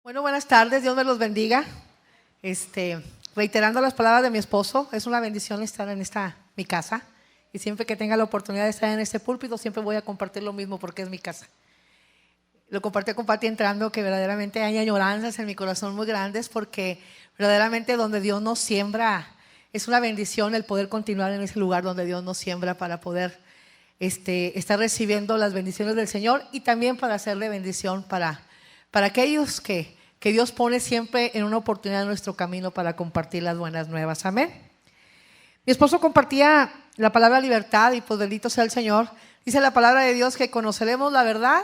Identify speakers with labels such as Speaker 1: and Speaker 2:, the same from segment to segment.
Speaker 1: Bueno, buenas tardes, Dios me los bendiga. Reiterando las palabras de mi esposo, es una bendición estar en mi casa, y siempre que tenga la oportunidad de estar en este púlpito, siempre voy a compartir lo mismo porque es mi casa. Lo compartí con Pati entrando, que verdaderamente hay añoranzas en mi corazón muy grandes, porque verdaderamente donde Dios nos siembra, es una bendición el poder continuar en ese lugar donde Dios nos siembra para poder estar recibiendo las bendiciones del Señor, y también para hacerle bendición para aquellos que Dios pone siempre en una oportunidad en nuestro camino para compartir las buenas nuevas. Amén. Mi esposo compartía la palabra libertad, y pues bendito sea el Señor. Dice la palabra de Dios que conoceremos la verdad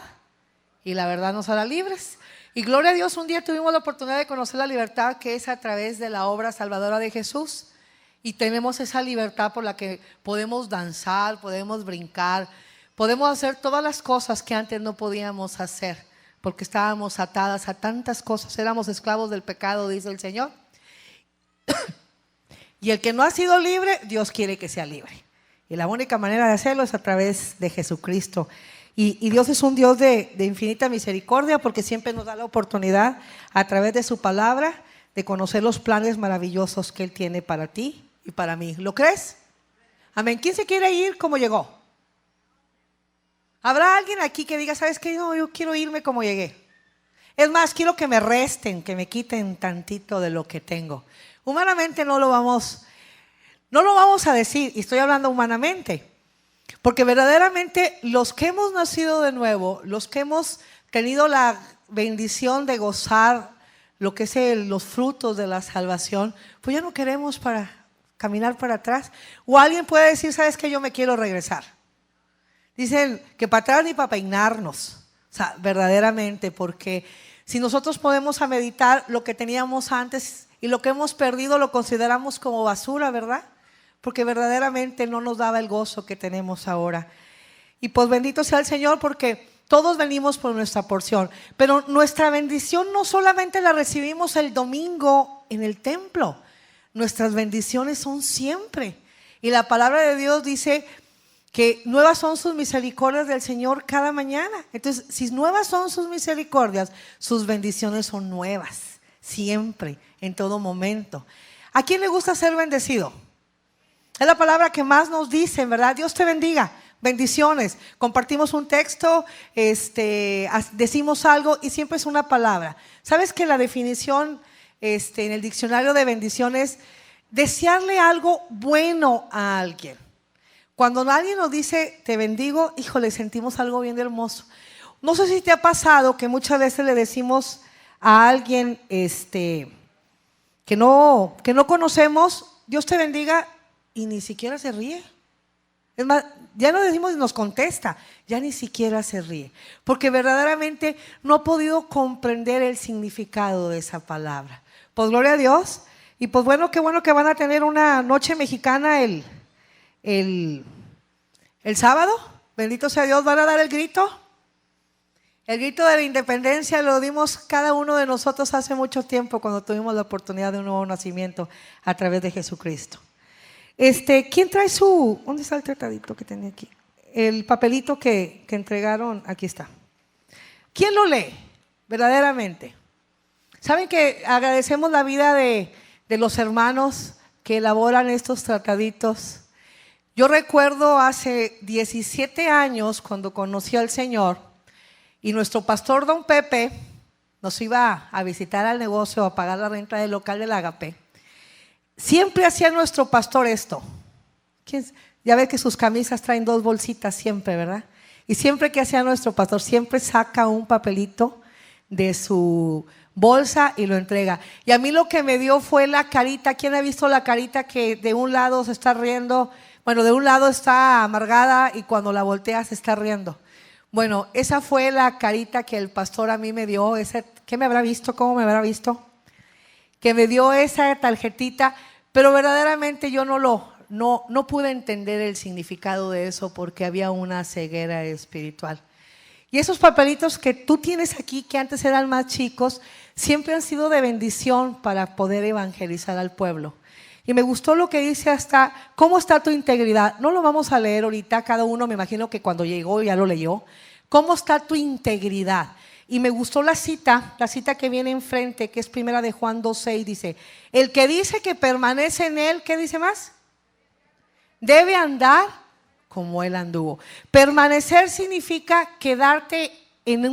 Speaker 1: y la verdad nos hará libres. Y gloria a Dios, un día tuvimos la oportunidad de conocer la libertad, que es a través de la obra salvadora de Jesús. Y tenemos esa libertad por la que podemos danzar, podemos brincar, podemos hacer todas las cosas que antes no podíamos hacer, porque estábamos atadas a tantas cosas, éramos esclavos del pecado, dice el Señor. Y el que no ha sido libre, Dios quiere que sea libre. Y la única manera de hacerlo es a través de Jesucristo. Y Dios es un Dios de infinita misericordia, porque siempre nos da la oportunidad a través de su palabra de conocer los planes maravillosos que Él tiene para ti y para mí. ¿Lo crees? Amén. ¿Quién se quiere ir como llegó? ¿Habrá alguien aquí que diga, sabes qué? No, yo quiero irme como llegué. Es más, quiero que me resten, que me quiten tantito de lo que tengo. Humanamente no lo vamos a decir, y estoy hablando humanamente, porque verdaderamente los que hemos nacido de nuevo, los que hemos tenido la bendición de gozar lo que es los frutos de la salvación, pues ya no queremos caminar para atrás. O alguien puede decir, sabes qué, yo me quiero regresar. Dicen que para atrás ni para peinarnos, o sea, verdaderamente, porque si nosotros podemos a meditar lo que teníamos antes y lo que hemos perdido lo consideramos como basura, ¿verdad? Porque verdaderamente no nos daba el gozo que tenemos ahora. Y pues bendito sea el Señor, porque todos venimos por nuestra porción, pero nuestra bendición no solamente la recibimos el domingo en el templo, nuestras bendiciones son siempre. Y la palabra de Dios dice que nuevas son sus misericordias del Señor cada mañana. Entonces, si nuevas son sus misericordias, sus bendiciones son nuevas, siempre, en todo momento. ¿A quién le gusta ser bendecido? Es la palabra que más nos dicen, ¿verdad? Dios te bendiga, bendiciones. Compartimos un texto, decimos algo y siempre es una palabra. ¿Sabes que la definición en el diccionario de bendiciones es desearle algo bueno a alguien? Cuando alguien nos dice te bendigo, híjole, sentimos algo bien hermoso. No sé si te ha pasado que muchas veces le decimos a alguien que no conocemos, Dios te bendiga, y ni siquiera se ríe. Es más, ya no decimos y nos contesta, ya ni siquiera se ríe, porque verdaderamente no ha podido comprender el significado de esa palabra. Pues gloria a Dios. Y pues qué bueno que van a tener una noche mexicana el sábado, bendito sea Dios. Van a dar el grito de la independencia. Lo dimos cada uno de nosotros hace mucho tiempo, cuando tuvimos la oportunidad de un nuevo nacimiento a través de Jesucristo. ¿Quién trae dónde está el tratadito que tenía aquí? El papelito que entregaron, aquí está. ¿Quién lo lee verdaderamente? ¿Saben que agradecemos la vida de los hermanos que elaboran estos trataditos? Yo recuerdo hace 17 años cuando conocí al Señor, y nuestro pastor don Pepe nos iba a visitar al negocio a pagar la renta del local del Agape. Siempre hacía nuestro pastor esto. Ya ve que sus camisas traen 2 bolsitas siempre, ¿verdad? Y siempre que hacía nuestro pastor, siempre saca un papelito de su bolsa y lo entrega. Y a mí lo que me dio fue la carita. ¿Quién ha visto la carita que de un lado se está riendo? Bueno, de un lado está amargada y cuando la voltea se está riendo. Bueno, esa fue la carita que el pastor a mí me dio. ¿Qué me habrá visto? ¿Cómo me habrá visto? Que me dio esa tarjetita, pero verdaderamente yo no pude entender el significado de eso, porque había una ceguera espiritual. Y esos papelitos que tú tienes aquí, que antes eran más chicos, siempre han sido de bendición para poder evangelizar al pueblo. Y me gustó lo que dice hasta, ¿cómo está tu integridad? No lo vamos a leer ahorita, cada uno me imagino que cuando llegó ya lo leyó. ¿Cómo está tu integridad? y me gustó la cita que viene enfrente, que es primera de Juan 2:6, dice: el que dice que permanece en él, ¿qué dice más? Debe andar como él anduvo. Permanecer significa quedarte en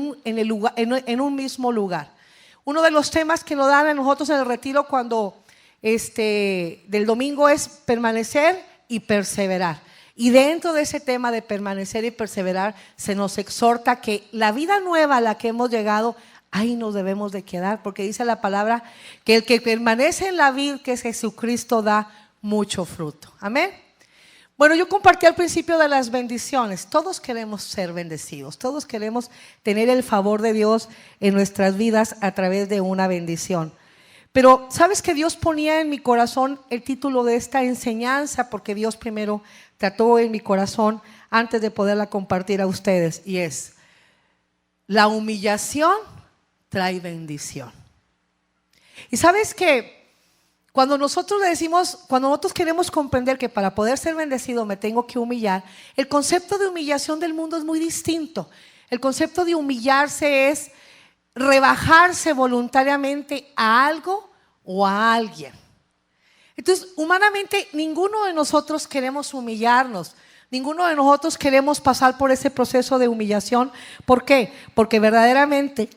Speaker 1: un mismo lugar. Uno de los temas que nos dan a nosotros en el retiro del domingo es permanecer y perseverar. Y dentro de ese tema de permanecer y perseverar se nos exhorta que la vida nueva a la que hemos llegado, ahí nos debemos de quedar, porque dice la palabra que el que permanece en la vid, que es Jesucristo, da mucho fruto. Amén. Bueno, yo compartí al principio de las bendiciones. Todos queremos ser bendecidos, todos queremos tener el favor de Dios en nuestras vidas a través de una bendición. Pero ¿sabes que Dios ponía en mi corazón el título de esta enseñanza? Porque Dios primero trató en mi corazón antes de poderla compartir a ustedes, y es: la humillación trae bendición. Y sabes que cuando nosotros queremos comprender que para poder ser bendecido me tengo que humillar, el concepto de humillación del mundo es muy distinto. El concepto de humillarse es rebajarse voluntariamente a algo o a alguien. Entonces, humanamente, ninguno de nosotros queremos humillarnos. Ninguno de nosotros queremos pasar por ese proceso de humillación. ¿Por qué? Porque verdaderamente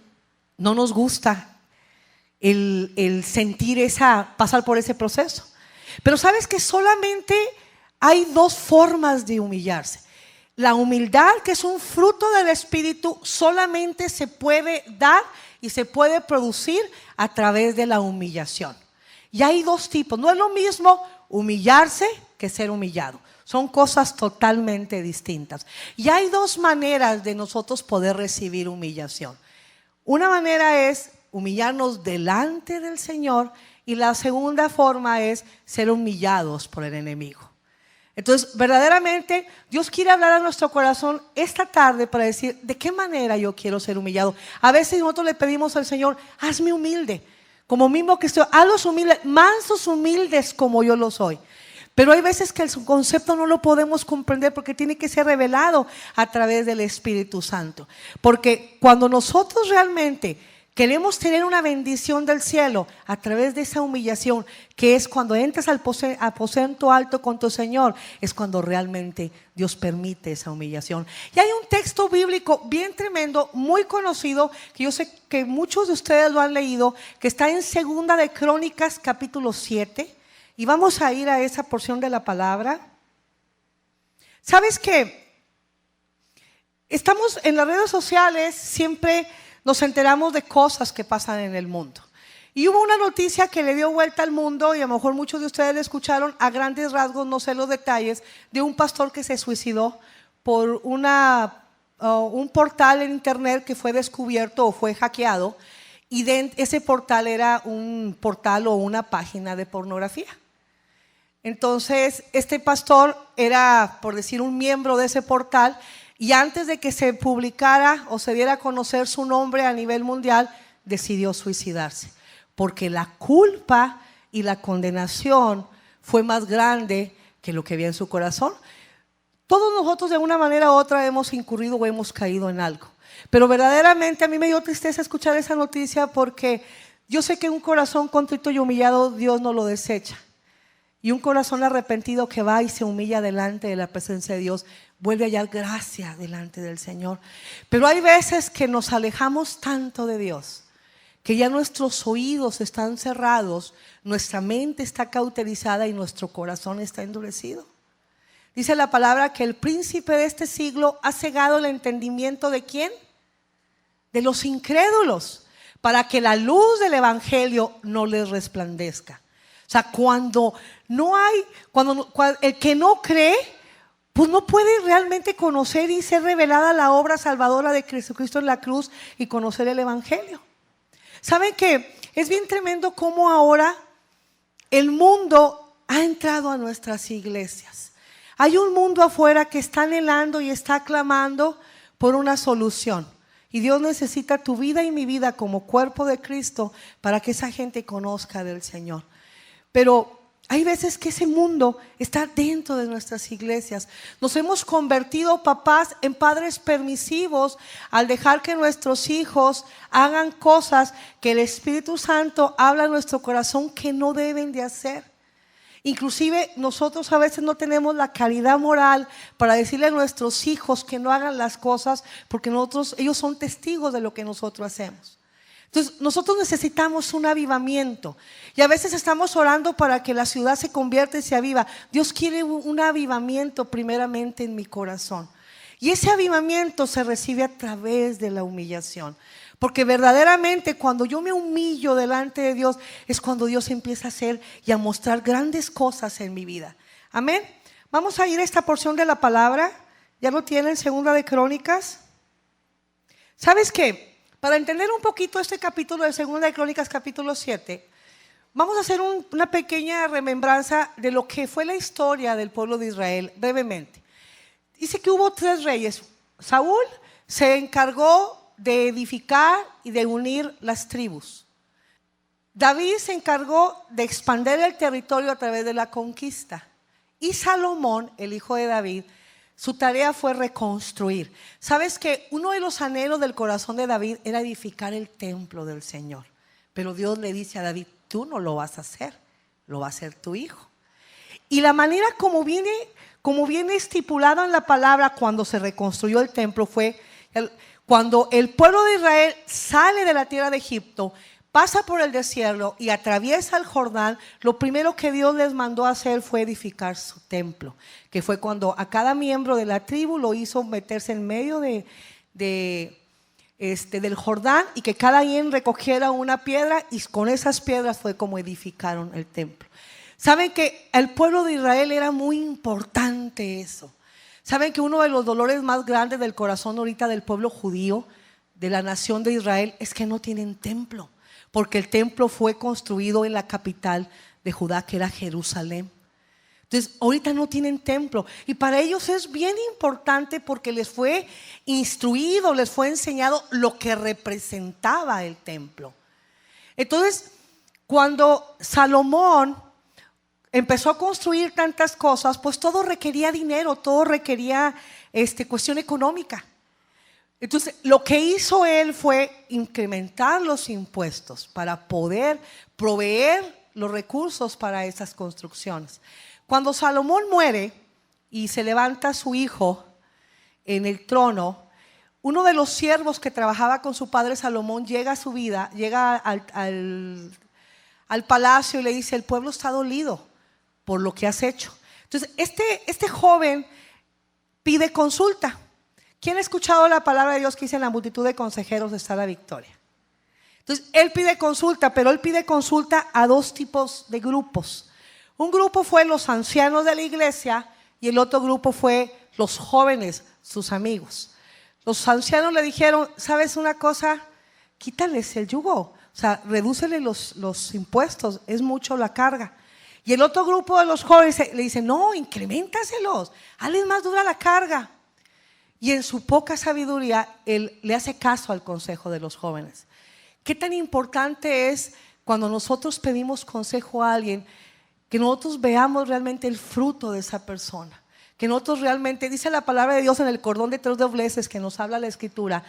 Speaker 1: no nos gusta el sentir pasar por ese proceso. Pero sabes que solamente hay dos formas de humillarse. La humildad, que es un fruto del Espíritu, solamente se puede dar y se puede producir a través de la humillación. Y hay dos tipos. No es lo mismo humillarse que ser humillado. Son cosas totalmente distintas. Y hay dos maneras de nosotros poder recibir humillación. Una manera es humillarnos delante del Señor, y la segunda forma es ser humillados por el enemigo. Entonces, verdaderamente, Dios quiere hablar a nuestro corazón esta tarde para decir: ¿de qué manera yo quiero ser humillado? A veces nosotros le pedimos al Señor: hazme humilde, como mismo que estoy, hazlos humildes, mansos humildes como yo lo soy. Pero hay veces que el concepto no lo podemos comprender porque tiene que ser revelado a través del Espíritu Santo. Porque cuando nosotros realmente queremos tener una bendición del cielo a través de esa humillación, que es cuando entras al aposento alto con tu Señor, es cuando realmente Dios permite esa humillación. Y hay un texto bíblico bien tremendo, muy conocido, que yo sé que muchos de ustedes lo han leído, que está en Segunda de Crónicas capítulo 7, y vamos a ir a esa porción de la palabra. ¿Sabes qué? Estamos en las redes sociales, siempre nos enteramos de cosas que pasan en el mundo. Y hubo una noticia que le dio vuelta al mundo, y a lo mejor muchos de ustedes la escucharon a grandes rasgos, no sé los detalles, de un pastor que se suicidó por un portal en internet que fue descubierto o fue hackeado, y ese portal era un portal o una página de pornografía. Entonces, este pastor era, por decir, un miembro de ese portal, y antes de que se publicara o se diera a conocer su nombre a nivel mundial, decidió suicidarse, porque la culpa y la condenación fue más grande que lo que había en su corazón. Todos nosotros de una manera u otra hemos incurrido o hemos caído en algo, pero verdaderamente a mí me dio tristeza escuchar esa noticia, porque yo sé que un corazón contrito y humillado Dios no lo desecha, y un corazón arrepentido que va y se humilla delante de la presencia de Dios vuelve a hallar gracia delante del Señor. Pero hay veces que nos alejamos tanto de Dios que ya nuestros oídos están cerrados, nuestra mente está cauterizada y nuestro corazón está endurecido. Dice la palabra que el príncipe de este siglo ha cegado el entendimiento ¿de quién? De los incrédulos, para que la luz del evangelio no les resplandezca. O sea, cuando el que no cree, pues no puede realmente conocer y ser revelada la obra salvadora de Jesucristo en la cruz y conocer el evangelio. ¿Saben qué? Es bien tremendo cómo ahora el mundo ha entrado a nuestras iglesias. Hay un mundo afuera que está anhelando y está clamando por una solución. Y Dios necesita tu vida y mi vida como cuerpo de Cristo para que esa gente conozca del Señor. Pero Hay veces que ese mundo está dentro de nuestras iglesias. Nos hemos convertido, papás, en padres permisivos al dejar que nuestros hijos hagan cosas que el Espíritu Santo habla en nuestro corazón que no deben de hacer. Inclusive nosotros a veces no tenemos la calidad moral para decirle a nuestros hijos que no hagan las cosas porque ellos son testigos de lo que nosotros hacemos. Entonces nosotros necesitamos un avivamiento y a veces estamos orando para que la ciudad se convierta y se aviva. Dios quiere un avivamiento primeramente en mi corazón, y ese avivamiento se recibe a través de la humillación, porque verdaderamente cuando yo me humillo delante de Dios es cuando Dios empieza a hacer y a mostrar grandes cosas en mi vida. Amén. Vamos a ir a esta porción de la palabra. ¿Ya lo tienen? Segunda de Crónicas. ¿Sabes qué? Para entender un poquito este capítulo de Segunda de Crónicas, capítulo 7, vamos a hacer una pequeña remembranza de lo que fue la historia del pueblo de Israel, brevemente. Dice que hubo 3 reyes. Saúl se encargó de edificar y de unir las tribus. David se encargó de expandir el territorio a través de la conquista. Y Salomón, el hijo de David, su tarea fue reconstruir. ¿Sabes que uno de los anhelos del corazón de David era edificar el templo del Señor? Pero Dios le dice a David: tú no lo vas a hacer, lo va a hacer tu hijo. Y la manera como viene estipulado en la palabra cuando se reconstruyó el templo fue cuando el pueblo de Israel sale de la tierra de Egipto, pasa por el desierto y atraviesa el Jordán. Lo primero que Dios les mandó a hacer fue edificar su templo, que fue cuando a cada miembro de la tribu lo hizo meterse en medio del Jordán, y que cada quien recogiera una piedra, y con esas piedras fue como edificaron el templo. Saben que el pueblo de Israel era muy importante eso. Saben que uno de los dolores más grandes del corazón ahorita del pueblo judío, de la nación de Israel, es que no tienen templo, porque el templo fue construido en la capital de Judá, que era Jerusalén. Entonces ahorita no tienen templo, y para ellos es bien importante porque les fue instruido, les fue enseñado lo que representaba el templo. Entonces cuando Salomón empezó a construir tantas cosas, pues todo requería dinero, todo requería cuestión económica. Entonces lo que hizo él fue incrementar los impuestos para poder proveer los recursos para esas construcciones. Cuando Salomón muere y se levanta su hijo en el trono, uno de los siervos que trabajaba con su padre Salomón llega a su vida, llega al palacio y le dice: el pueblo está dolido por lo que has hecho. Entonces este joven pide consulta. ¿Quién ha escuchado la palabra de Dios que dice: en la multitud de consejeros está la victoria? Entonces él pide consulta, pero él pide consulta a 2 tipos de grupos. Un grupo fue los ancianos de la iglesia y el otro grupo fue los jóvenes, sus amigos. Los ancianos le dijeron: ¿sabes una cosa? Quítales el yugo, o sea, redúcele los impuestos, es mucho la carga. Y el otro grupo de los jóvenes le dice: no, increméntaselos, hazles más dura la carga. Y en su poca sabiduría él le hace caso al consejo de los jóvenes. ¿Qué tan importante es cuando nosotros pedimos consejo a alguien, que nosotros veamos realmente el fruto de esa persona? Que nosotros realmente, dice la palabra de Dios en el cordón de 3 dobleces que nos habla la escritura,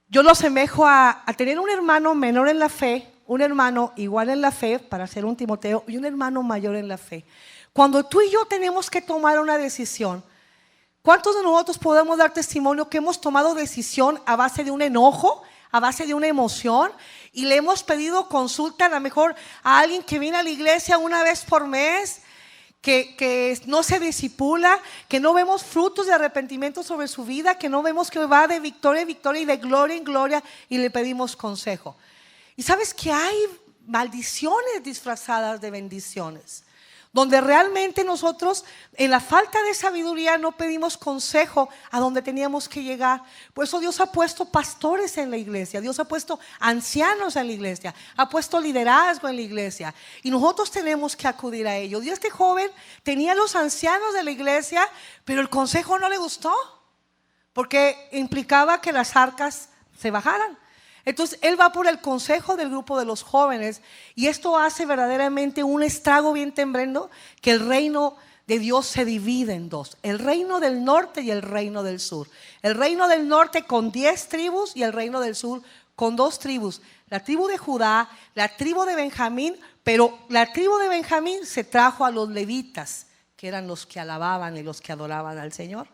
Speaker 1: yo lo asemejo a tener un hermano menor en la fe, un hermano igual en la fe para ser un Timoteo, y un hermano mayor en la fe. Cuando tú y yo tenemos que tomar una decisión, ¿cuántos de nosotros podemos dar testimonio que hemos tomado decisión a base de un enojo, a base de una emoción, y le hemos pedido consulta a lo mejor a alguien que viene a la iglesia una vez por mes, que no se discipula, que no vemos frutos de arrepentimiento sobre su vida, que no vemos que va de victoria en victoria y de gloria en gloria, y le pedimos consejo? Y sabes que hay maldiciones disfrazadas de bendiciones, donde realmente nosotros en la falta de sabiduría no pedimos consejo a donde teníamos que llegar. Por eso Dios ha puesto pastores en la iglesia, Dios ha puesto ancianos en la iglesia, ha puesto liderazgo en la iglesia, y nosotros tenemos que acudir a ellos. Y este joven tenía los ancianos de la iglesia, pero el consejo no le gustó, porque implicaba que las arcas se bajaran. Entonces él va por el consejo del grupo de los jóvenes y esto hace verdaderamente un estrago bien tremendo, que el reino de Dios se divide en dos: el reino del norte y el reino del sur. El reino del norte con 10 tribus y el reino del sur con 2 tribus: la tribu de Judá, la tribu de Benjamín. Pero la tribu de Benjamín se trajo a los levitas, que eran los que alababan y los que adoraban al Señor.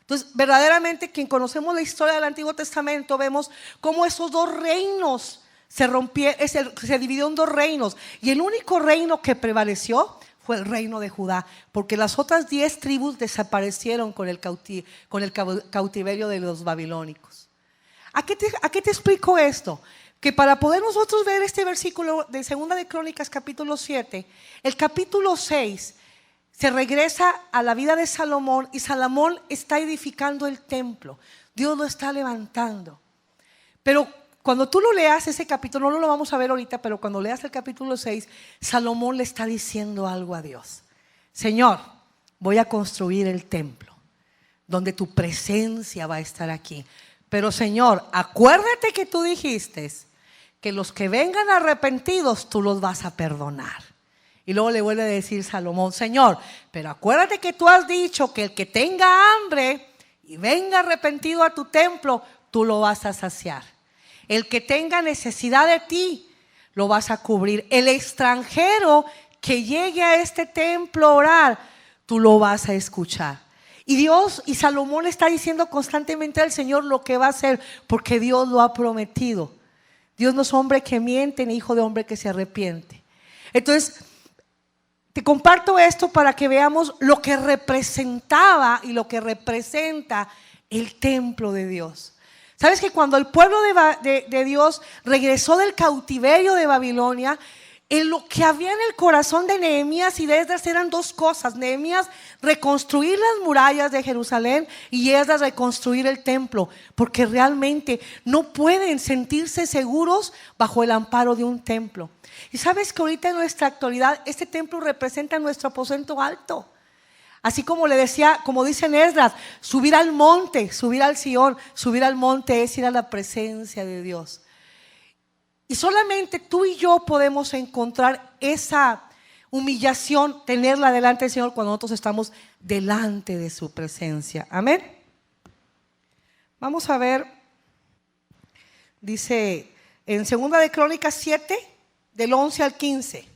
Speaker 1: Entonces, verdaderamente, quien conocemos la historia del Antiguo Testamento, vemos cómo esos dos reinos se dividió en 2 reinos. Y el único reino que prevaleció fue el reino de Judá, porque las otras 10 tribus desaparecieron con el cautiverio de los babilónicos. ¿A qué te explico esto? Que para poder nosotros ver este versículo de 2 de Crónicas capítulo 7, el capítulo 6 se regresa a la vida de Salomón y Salomón está edificando el templo. Dios lo está levantando. Pero cuando tú lo leas ese capítulo, no lo vamos a ver ahorita, pero cuando leas el capítulo 6, Salomón le está diciendo algo a Dios: Señor, voy a construir el templo donde tu presencia va a estar aquí. Pero Señor, acuérdate que tú dijiste que los que vengan arrepentidos tú los vas a perdonar. Y luego le vuelve a decir Salomón: Señor, pero acuérdate que tú has dicho que el que tenga hambre y venga arrepentido a tu templo, tú lo vas a saciar. El que tenga necesidad de ti, lo vas a cubrir. El extranjero que llegue a este templo a orar, tú lo vas a escuchar. Y Dios y Salomón le está diciendo constantemente al Señor lo que va a hacer, porque Dios lo ha prometido. Dios no es hombre que miente, ni hijo de hombre que se arrepiente. Entonces, te comparto esto para que veamos lo que representaba y lo que representa el templo de Dios. ¿Sabes que cuando el pueblo de Dios regresó del cautiverio de Babilonia, en lo que había en el corazón de Nehemías y de Esdras eran 2 cosas? Nehemías, reconstruir las murallas de Jerusalén, y Esdras, reconstruir el templo, porque realmente no pueden sentirse seguros bajo el amparo de un templo. Y sabes que ahorita en nuestra actualidad este templo representa nuestro aposento alto. Así como le decía, como dice en Esdras, subir al monte, subir al Sión, subir al monte es ir a la presencia de Dios. Y solamente tú y yo podemos encontrar esa humillación, tenerla delante del Señor cuando nosotros estamos delante de su presencia. Amén. Vamos a ver, dice en 2 de Crónicas 7, del 11 al 15.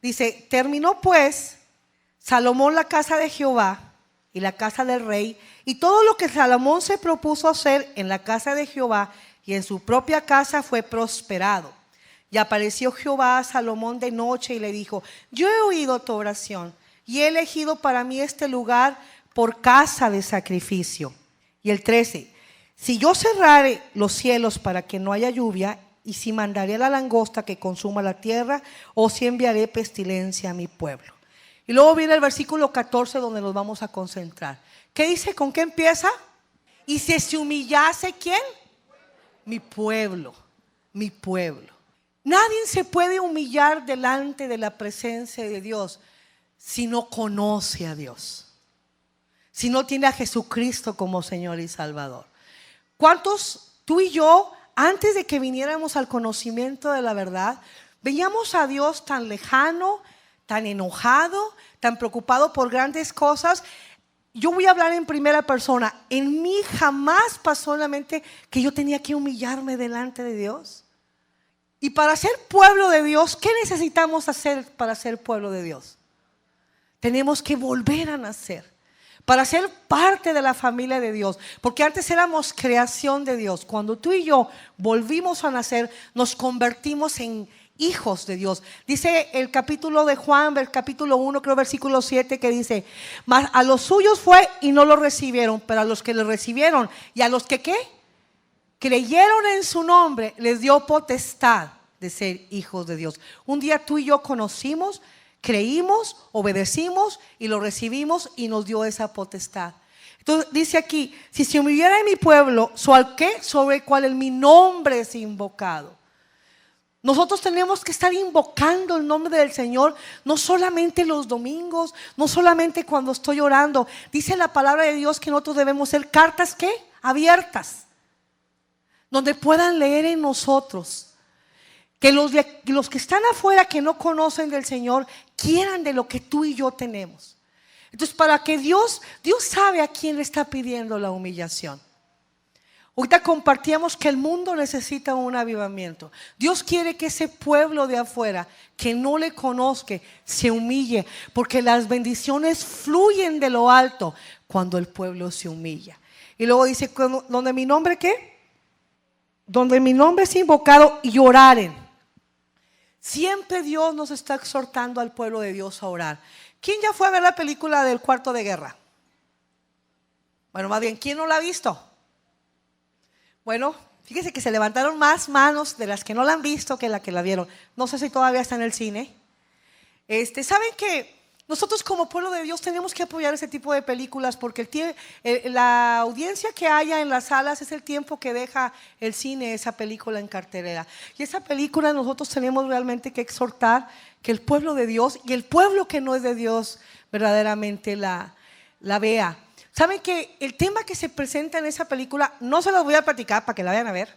Speaker 1: Dice: terminó pues Salomón la casa de Jehová y la casa del rey, y todo lo que Salomón se propuso hacer en la casa de Jehová y en su propia casa fue prosperado. Y apareció Jehová a Salomón de noche y le dijo: yo he oído tu oración y he elegido para mí este lugar por casa de sacrificio. Y el 13: si yo cerrare los cielos para que no haya lluvia, y si mandaré la langosta que consuma la tierra, o si enviaré pestilencia a mi pueblo. Y luego viene el versículo 14 donde nos vamos a concentrar. ¿Qué dice? ¿Con qué empieza? Y si se humillase, ¿quién? Mi pueblo, mi pueblo. Nadie se puede humillar delante de la presencia de Dios si no conoce a Dios, si no tiene a Jesucristo como Señor y Salvador. ¿Cuántos, tú y yo, antes de que viniéramos al conocimiento de la verdad, veíamos a Dios tan lejano, tan enojado, tan preocupado por grandes cosas? Yo voy a hablar en primera persona. En mí jamás pasó en la mente que yo tenía que humillarme delante de Dios. Y para ser pueblo de Dios, ¿qué necesitamos hacer para ser pueblo de Dios? Tenemos que volver a nacer para ser parte de la familia de Dios, porque antes éramos creación de Dios. Cuando tú y yo volvimos a nacer, nos convertimos en hijos de Dios. Dice el capítulo de Juan, el capítulo 1, creo versículo 7, que dice: mas a los suyos fue y no lo recibieron, pero a los que le recibieron y a los que ¿qué? Creyeron en su nombre, les dio potestad de ser hijos de Dios. Un día tú y yo conocimos, creímos, obedecimos y lo recibimos y nos dio esa potestad. Entonces dice aquí: si se humillara en mi pueblo, sobre el cual mi nombre es invocado. Nosotros tenemos que estar invocando el nombre del Señor, no solamente los domingos, no solamente cuando estoy orando. Dice la palabra de Dios que nosotros debemos ser cartas ¿qué? Abiertas. donde puedan leer en nosotros. Que los que están afuera, que no conocen del Señor, quieran de lo que tú y yo tenemos. Entonces, para que Dios sabe a quién le está pidiendo la humillación. Ahorita compartíamos que el mundo necesita un avivamiento. Dios quiere que ese pueblo de afuera que no le conozca se humille, porque las bendiciones fluyen de lo alto cuando el pueblo se humilla. Y luego dice, donde mi nombre ¿qué? Donde mi nombre es invocado y oraren. Siempre Dios nos está exhortando al pueblo de Dios a orar. ¿Quién ya fue a ver la película del Cuarto de Guerra? Bueno, más bien, ¿quién no la ha visto? Bueno, fíjese que se levantaron más manos de las que no la han visto que la que la vieron. No sé si todavía está en el cine. ¿Saben que nosotros como pueblo de Dios tenemos que apoyar ese tipo de películas? Porque la audiencia que haya en las salas es el tiempo que deja el cine esa película en cartelera. Y esa película nosotros tenemos realmente que exhortar que el pueblo de Dios y el pueblo que no es de Dios verdaderamente la vea. ¿Saben que el tema que se presenta en esa película, no se los voy a platicar para que la vayan a ver?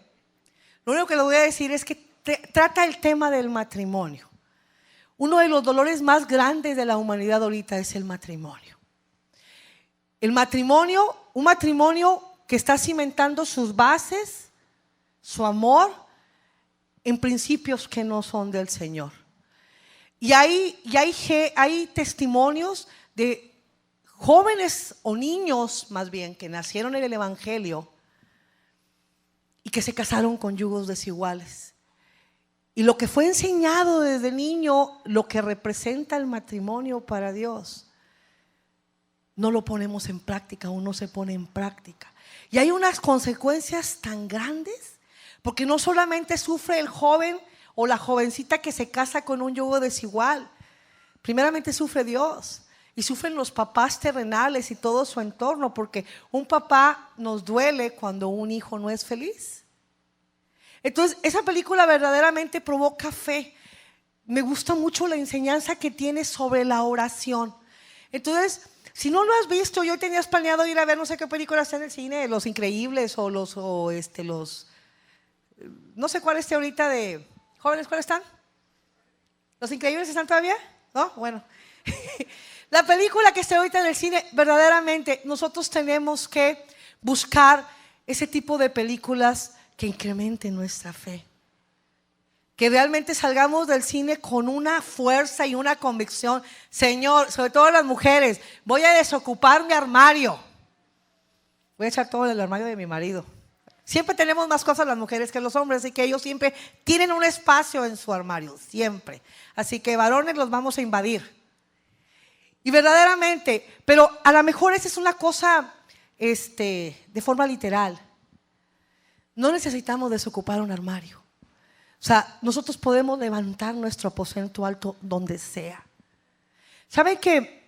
Speaker 1: Lo único que les voy a decir es que trata el tema del matrimonio. Uno de los dolores más grandes de la humanidad ahorita es el matrimonio. El matrimonio, un matrimonio que está cimentando sus bases, su amor, en principios que no son del Señor. Y hay testimonios de jóvenes o niños más bien que nacieron en el Evangelio y que se casaron con yugos desiguales. Y lo que fue enseñado desde niño, lo que representa el matrimonio para Dios, no lo ponemos en práctica, aún no se pone en práctica. Y hay unas consecuencias tan grandes, porque no solamente sufre el joven o la jovencita que se casa con un yugo desigual, primeramente sufre Dios. Y sufren los papás terrenales y todo su entorno, porque un papá nos duele cuando un hijo no es feliz. Entonces, esa película verdaderamente provoca fe. Me gusta mucho la enseñanza que tiene sobre la oración. Entonces, si no lo has visto, yo tenías planeado ir a ver no sé qué película está en el cine, Los Increíbles o los no sé cuál esté ahorita de jóvenes, ¿cuáles están? ¿Los Increíbles están todavía? ¿No? Bueno. La película que está ahorita en el cine, verdaderamente nosotros tenemos que buscar ese tipo de películas que incrementen nuestra fe. Que realmente salgamos del cine con una fuerza y una convicción. Señor, sobre todo las mujeres, voy a desocupar mi armario. Voy a echar todo en el armario de mi marido. Siempre tenemos más cosas las mujeres que los hombres, así que ellos siempre tienen un espacio en su armario, siempre. Así que varones los vamos a invadir. Y verdaderamente, pero a lo mejor esa es una cosa de forma literal. No necesitamos desocupar un armario. O sea, nosotros podemos levantar nuestro aposento alto donde sea. ¿Saben que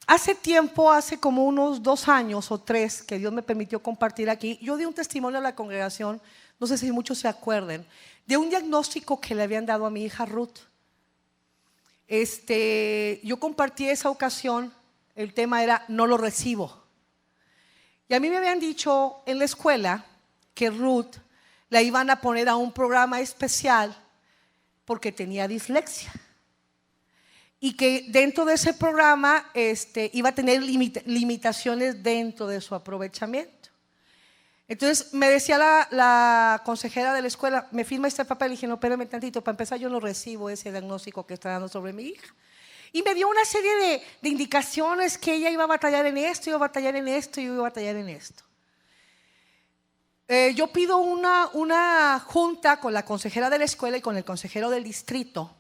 Speaker 1: hace tiempo, hace como unos 2 años o 3 que Dios me permitió compartir aquí, yo di un testimonio a la congregación, no sé si muchos se acuerden, de un diagnóstico que le habían dado a mi hija Ruth. Yo compartí esa ocasión, el tema era no lo recibo. Y a mí me habían dicho en la escuela que Ruth la iban a poner a un programa especial porque tenía dislexia. Y que dentro de ese programa iba a tener limitaciones dentro de su aprovechamiento. Entonces me decía la consejera de la escuela, me firma este papel. Y dije, no, espérame tantito, para empezar yo no recibo ese diagnóstico que está dando sobre mi hija. Y me dio una serie de indicaciones que ella iba a batallar en esto, iba a batallar en esto, iba a batallar en esto. Yo pido una junta con la consejera de la escuela y con el consejero del distrito.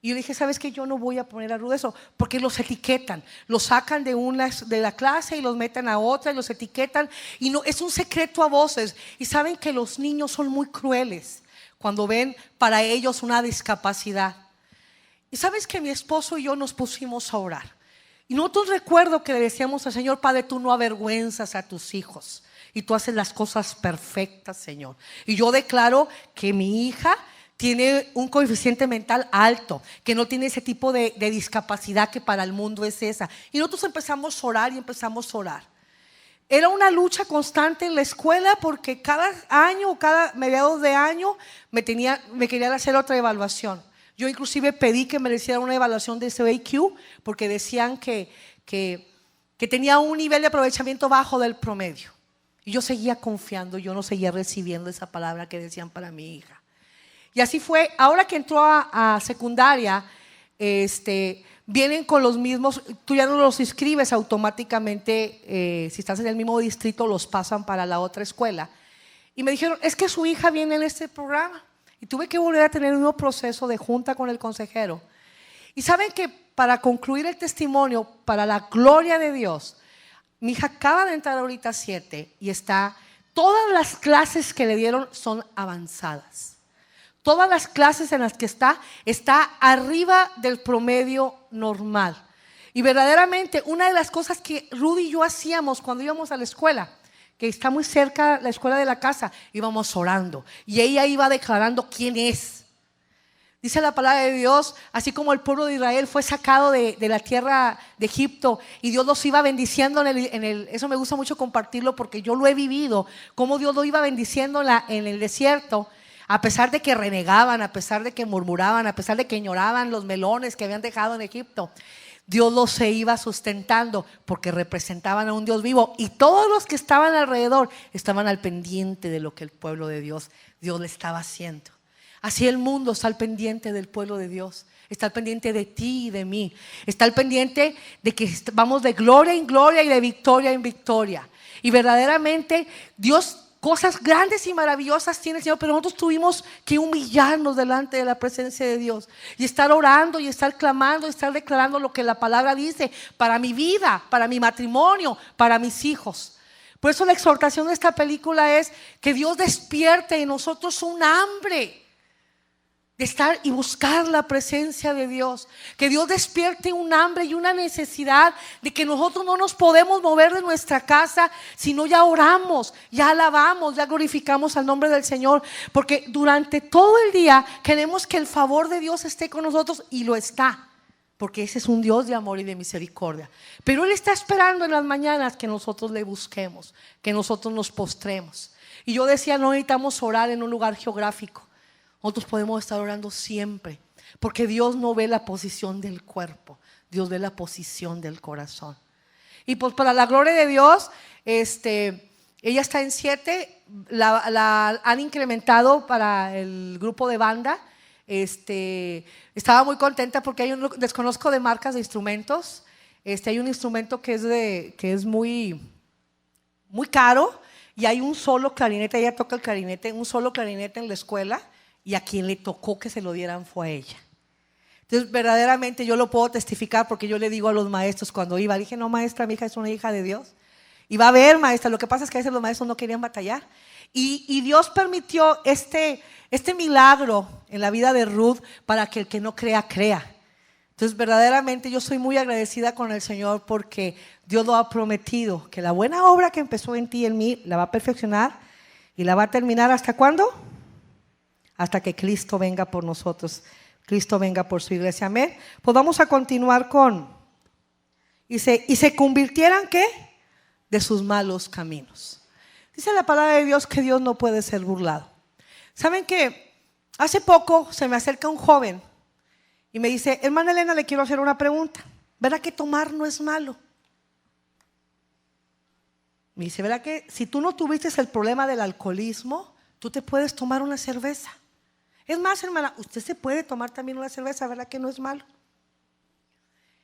Speaker 1: Y yo dije, ¿sabes qué? Yo no voy a poner a Ruth eso, porque los etiquetan, los sacan de la clase y los meten a otra y los etiquetan. Y no, es un secreto a voces. Y saben que los niños son muy crueles cuando ven para ellos una discapacidad. Y sabes que mi esposo y yo nos pusimos a orar. Y nosotros recuerdo que le decíamos al Señor, Padre, tú no avergüenzas a tus hijos. Y tú haces las cosas perfectas, Señor. Y yo declaro que mi hija tiene un coeficiente mental alto, que no tiene ese tipo de discapacidad que para el mundo es esa. Y nosotros empezamos a orar y empezamos a orar. Era una lucha constante en la escuela porque cada año o cada mediados de año me querían hacer otra evaluación. Yo inclusive pedí que me le hicieran una evaluación de SAQ porque decían que tenía un nivel de aprovechamiento bajo del promedio. Y yo seguía confiando, yo no seguía recibiendo esa palabra que decían para mi hija. Y así fue. Ahora que entró a secundaria, vienen con los mismos, tú ya no los inscribes automáticamente, si estás en el mismo distrito los pasan para la otra escuela. Y me dijeron, es que su hija viene en este programa. Y tuve que volver a tener un nuevo proceso de junta con el consejero. Y saben que para concluir el testimonio, para la gloria de Dios, mi hija acaba de entrar ahorita a 7 y todas las clases que le dieron son avanzadas. Todas las clases en las que está arriba del promedio normal. Y verdaderamente una de las cosas que Rudy y yo hacíamos cuando íbamos a la escuela, que está muy cerca la escuela de la casa, íbamos orando y ella iba declarando quién es. Dice la palabra de Dios, así como el pueblo de Israel fue sacado de la tierra de Egipto y Dios los iba bendiciendo eso me gusta mucho compartirlo porque yo lo he vivido, cómo Dios lo iba bendiciendo en el desierto. A pesar de que renegaban, a pesar de que murmuraban, a pesar de que añoraban los melones que habían dejado en Egipto, Dios los se iba sustentando porque representaban a un Dios vivo y todos los que estaban alrededor estaban al pendiente de lo que el pueblo de Dios le estaba haciendo. Así el mundo está al pendiente del pueblo de Dios, está al pendiente de ti y de mí, está al pendiente de que vamos de gloria en gloria y de victoria en victoria. Y verdaderamente Dios, cosas grandes y maravillosas tiene el Señor, pero nosotros tuvimos que humillarnos delante de la presencia de Dios y estar orando y estar clamando y estar declarando lo que la palabra dice para mi vida, para mi matrimonio, para mis hijos. Por eso la exhortación de esta película es que Dios despierte en nosotros un hambre de estar y buscar la presencia de Dios, que Dios despierte un hambre y una necesidad de que nosotros no nos podemos mover de nuestra casa, sino ya oramos, ya alabamos, ya glorificamos al nombre del Señor, porque durante todo el día queremos que el favor de Dios esté con nosotros y lo está, porque ese es un Dios de amor y de misericordia, pero Él está esperando en las mañanas que nosotros le busquemos, que nosotros nos postremos. Y yo decía, no necesitamos orar en un lugar geográfico. Nosotros podemos estar orando siempre, porque Dios no ve la posición del cuerpo, Dios ve la posición del corazón. Y pues para la gloria de Dios, ella está en 7, la han incrementado para el grupo de banda. Estaba muy contenta porque desconozco de marcas de instrumentos. Hay un instrumento que es muy, muy caro y hay un solo clarinete. Ella toca el clarinete, un solo clarinete en la escuela. Y a quien le tocó que se lo dieran fue a ella. Entonces verdaderamente yo lo puedo testificar porque yo le digo a los maestros cuando iba, dije, no maestra, mi hija es una hija de Dios. Y va a ver maestra, lo que pasa es que a veces los maestros no querían batallar. Y Dios permitió este milagro en la vida de Ruth para que el que no crea, crea. Entonces verdaderamente yo soy muy agradecida con el Señor porque Dios lo ha prometido, que la buena obra que empezó en ti y en mí la va a perfeccionar y la va a terminar ¿hasta cuándo? Hasta que Cristo venga por nosotros, Cristo venga por su iglesia, amén. Pues vamos a continuar y se convirtieran ¿qué? De sus malos caminos. Dice la palabra de Dios que Dios no puede ser burlado. ¿Saben qué? Hace poco se me acerca un joven y me dice, hermana Elena, le quiero hacer una pregunta. ¿Verdad que tomar no es malo? Me dice, ¿verdad que si tú no tuviste el problema del alcoholismo, tú te puedes tomar una cerveza? Es más, hermana, usted se puede tomar también una cerveza, ¿verdad que no es malo?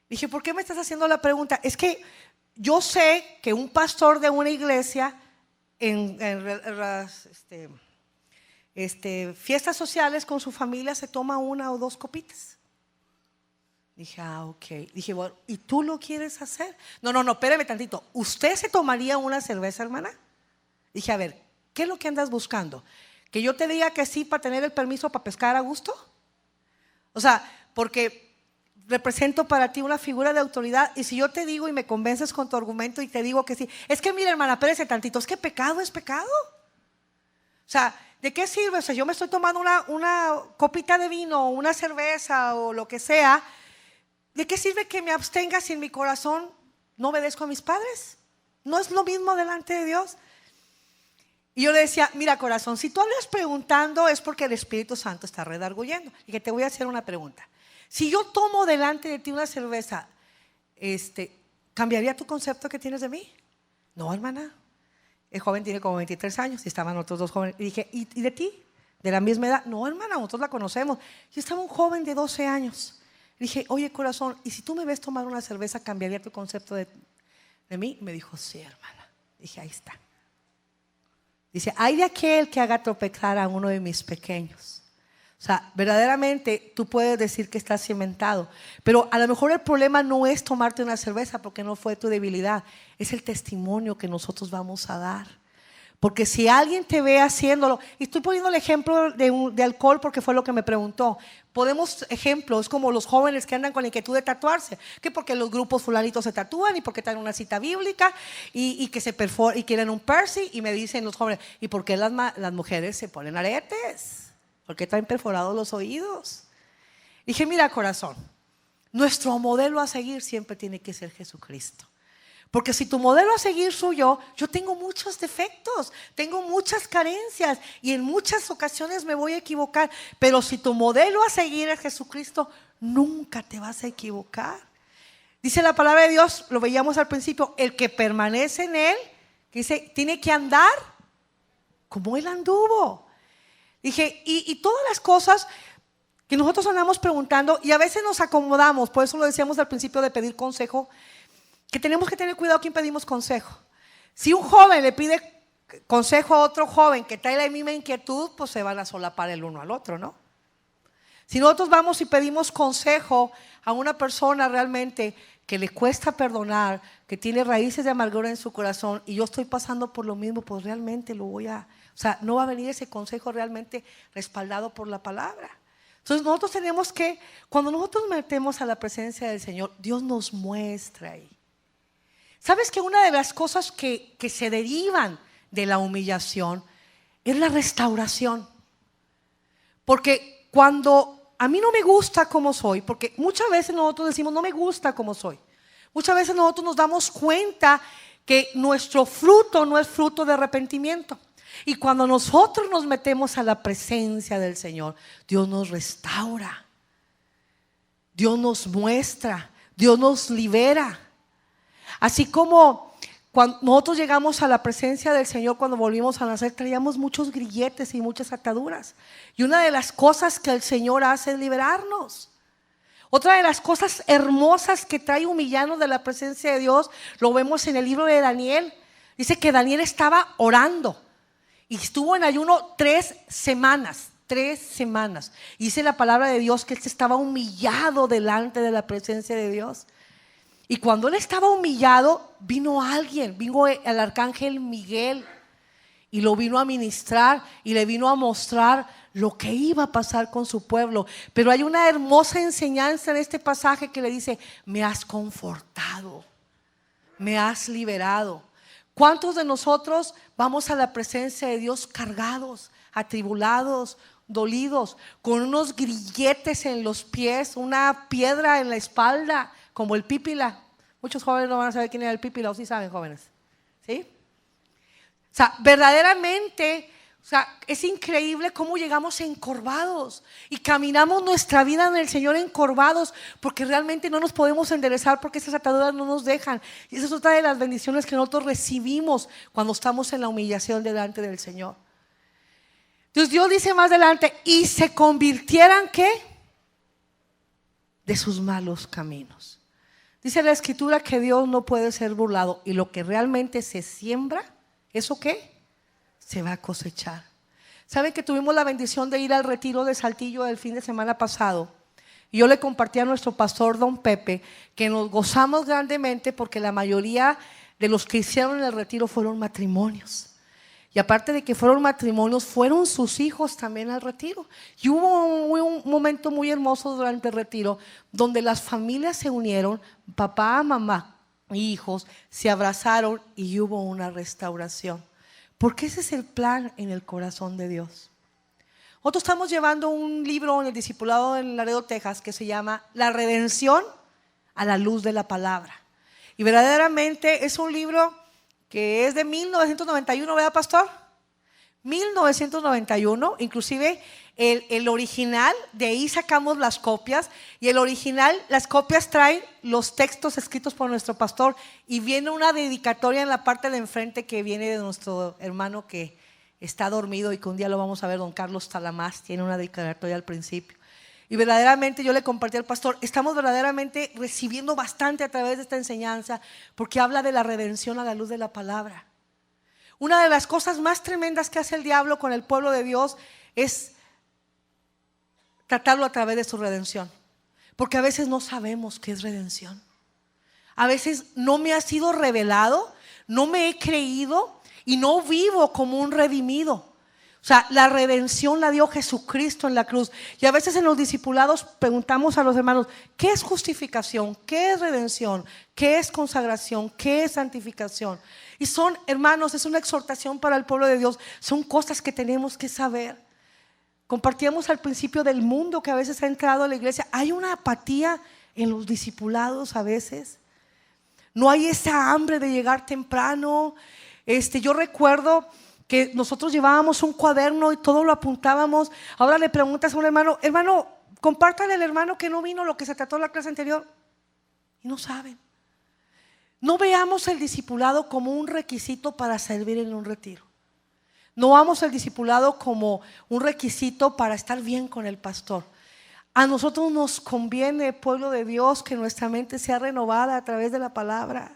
Speaker 1: Dije, ¿por qué me estás haciendo la pregunta? Es que yo sé que un pastor de una iglesia en fiestas sociales con su familia se toma 1 o 2 copitas. Dije, ok. Dije, bueno, ¿y tú lo quieres hacer? No, espérame tantito. ¿Usted se tomaría una cerveza, hermana? Dije, a ver, ¿qué es lo que andas buscando? ¿Que yo te diga que sí para tener el permiso para pescar a gusto? O sea, porque represento para ti una figura de autoridad y si yo te digo y me convences con tu argumento y te digo que sí, es que mira hermana, espérese tantito, es que pecado es pecado. O sea, ¿de qué sirve? O sea, yo me estoy tomando una copita de vino o una cerveza o lo que sea. ¿De qué sirve que me abstenga si en mi corazón no obedezco a mis padres? ¿No es lo mismo delante de Dios? Y yo le decía, mira corazón, si tú andas preguntando es porque el Espíritu Santo está redarguyendo. Y que te voy a hacer una pregunta. Si yo tomo delante de ti una cerveza, ¿cambiaría tu concepto que tienes de mí? No, hermana. El joven tiene como 23 años y estaban otros dos jóvenes. Y dije, ¿y de ti? ¿De la misma edad? No, hermana, nosotros la conocemos. Yo estaba un joven de 12 años. Le dije, oye corazón, ¿y si tú me ves tomar una cerveza, cambiaría tu concepto de mí? Me dijo, sí, hermana. Dije, ahí está. Dice, hay de aquel que haga tropezar a uno de mis pequeños. O sea, verdaderamente tú puedes decir que estás cimentado, pero a lo mejor el problema no es tomarte una cerveza porque no fue tu debilidad, es el testimonio que nosotros vamos a dar. Porque si alguien te ve haciéndolo, y estoy poniendo el ejemplo de alcohol porque fue lo que me preguntó. Podemos, ejemplos como los jóvenes que andan con la inquietud de tatuarse, que porque los grupos fulanitos se tatúan y porque traen una cita bíblica y que se perforan y quieren un piercing, y me dicen los jóvenes, ¿y por qué las mujeres se ponen aretes? ¿Por qué traen perforados los oídos? Dije, mira corazón, nuestro modelo a seguir siempre tiene que ser Jesucristo. Porque si tu modelo a seguir soy yo tengo muchos defectos, tengo muchas carencias y en muchas ocasiones me voy a equivocar. Pero si tu modelo a seguir es Jesucristo, nunca te vas a equivocar. Dice la palabra de Dios, lo veíamos al principio, el que permanece en Él, que dice, tiene que andar como Él anduvo. Dije, y todas las cosas que nosotros andamos preguntando y a veces nos acomodamos, por eso lo decíamos al principio de pedir consejo, que tenemos que tener cuidado a quien pedimos consejo. Si un joven le pide consejo a otro joven que trae la misma inquietud, pues se van a solapar el uno al otro, ¿no? Si nosotros vamos y pedimos consejo a una persona realmente que le cuesta perdonar, que tiene raíces de amargura en su corazón y yo estoy pasando por lo mismo, pues realmente no va a venir ese consejo realmente respaldado por la palabra. Entonces nosotros tenemos que, cuando nosotros metemos a la presencia del Señor, Dios nos muestra ahí. ¿Sabes que una de las cosas que se derivan de la humillación es la restauración? Porque cuando a mí no me gusta como soy, porque muchas veces nosotros decimos no me gusta como soy, muchas veces nosotros nos damos cuenta que nuestro fruto no es fruto de arrepentimiento. Y cuando nosotros nos metemos a la presencia del Señor, Dios nos restaura, Dios nos muestra, Dios nos libera. Así como cuando nosotros llegamos a la presencia del Señor cuando volvimos a nacer, traíamos muchos grilletes y muchas ataduras. Y una de las cosas que el Señor hace es liberarnos. Otra de las cosas hermosas que trae humillarnos de la presencia de Dios, lo vemos en el libro de Daniel. Dice que Daniel estaba orando y estuvo en ayuno 3 semanas. 3 semanas. Y dice la palabra de Dios que él estaba humillado delante de la presencia de Dios. Y cuando él estaba humillado, vino el arcángel Miguel y lo vino a ministrar y le vino a mostrar lo que iba a pasar con su pueblo. Pero hay una hermosa enseñanza en este pasaje que le dice, me has confortado, me has liberado. ¿Cuántos de nosotros vamos a la presencia de Dios cargados, atribulados, dolidos, con unos grilletes en los pies, una piedra en la espalda? Como el pípila. Muchos jóvenes no van a saber quién era el pípila, o sí saben, jóvenes. ¿Sí? O sea, verdaderamente, es increíble cómo llegamos encorvados y caminamos nuestra vida en el Señor encorvados porque realmente no nos podemos enderezar porque esas ataduras no nos dejan. Y esa es otra de las bendiciones que nosotros recibimos cuando estamos en la humillación delante del Señor. Entonces Dios dice más adelante, y se convirtieran, ¿qué? De sus malos caminos. Dice la Escritura que Dios no puede ser burlado y lo que realmente se siembra, ¿eso qué? Se va a cosechar. ¿Saben que tuvimos la bendición de ir al retiro de Saltillo el fin de semana pasado? Y yo le compartí a nuestro pastor don Pepe que nos gozamos grandemente porque la mayoría de los que hicieron el retiro fueron matrimonios. Y aparte de que fueron matrimonios, fueron sus hijos también al retiro. Y hubo un momento muy hermoso durante el retiro donde las familias se unieron, papá, mamá y hijos se abrazaron y hubo una restauración. Porque ese es el plan en el corazón de Dios. Nosotros estamos llevando un libro en el discipulado en Laredo, Texas, que se llama La redención a la luz de la palabra. Y verdaderamente es un libro que es de 1991, ¿verdad, pastor? 1991, inclusive el original, de ahí sacamos las copias, y el original, las copias traen los textos escritos por nuestro pastor, y viene una dedicatoria en la parte de enfrente que viene de nuestro hermano que está dormido y que un día lo vamos a ver, don Carlos Talamás, tiene una dedicatoria al principio. Y verdaderamente yo le compartí al pastor, estamos verdaderamente recibiendo bastante a través de esta enseñanza, porque habla de la redención a la luz de la palabra. Una de las cosas más tremendas que hace el diablo con el pueblo de Dios es tratarlo a través de su redención, porque a veces no sabemos qué es redención. A veces no me ha sido revelado, no me he creído y no vivo como un redimido. O sea, la redención la dio Jesucristo en la cruz. Y a veces en los discipulados preguntamos a los hermanos, ¿qué es justificación? ¿Qué es redención? ¿Qué es consagración? ¿Qué es santificación? Y son, hermanos, es una exhortación para el pueblo de Dios. Son cosas que tenemos que saber. Compartíamos al principio del mundo que a veces ha entrado a la iglesia. Hay una apatía en los discipulados a veces. No hay esa hambre de llegar temprano. Yo recuerdo que nosotros llevábamos un cuaderno y todo lo apuntábamos. Ahora le preguntas a un hermano, hermano, compártale al hermano que no vino lo que se trató en la clase anterior. Y no saben. No veamos el discipulado como un requisito para servir en un retiro. No veamos el discipulado como un requisito para estar bien con el pastor. A nosotros nos conviene, pueblo de Dios, que nuestra mente sea renovada a través de la palabra.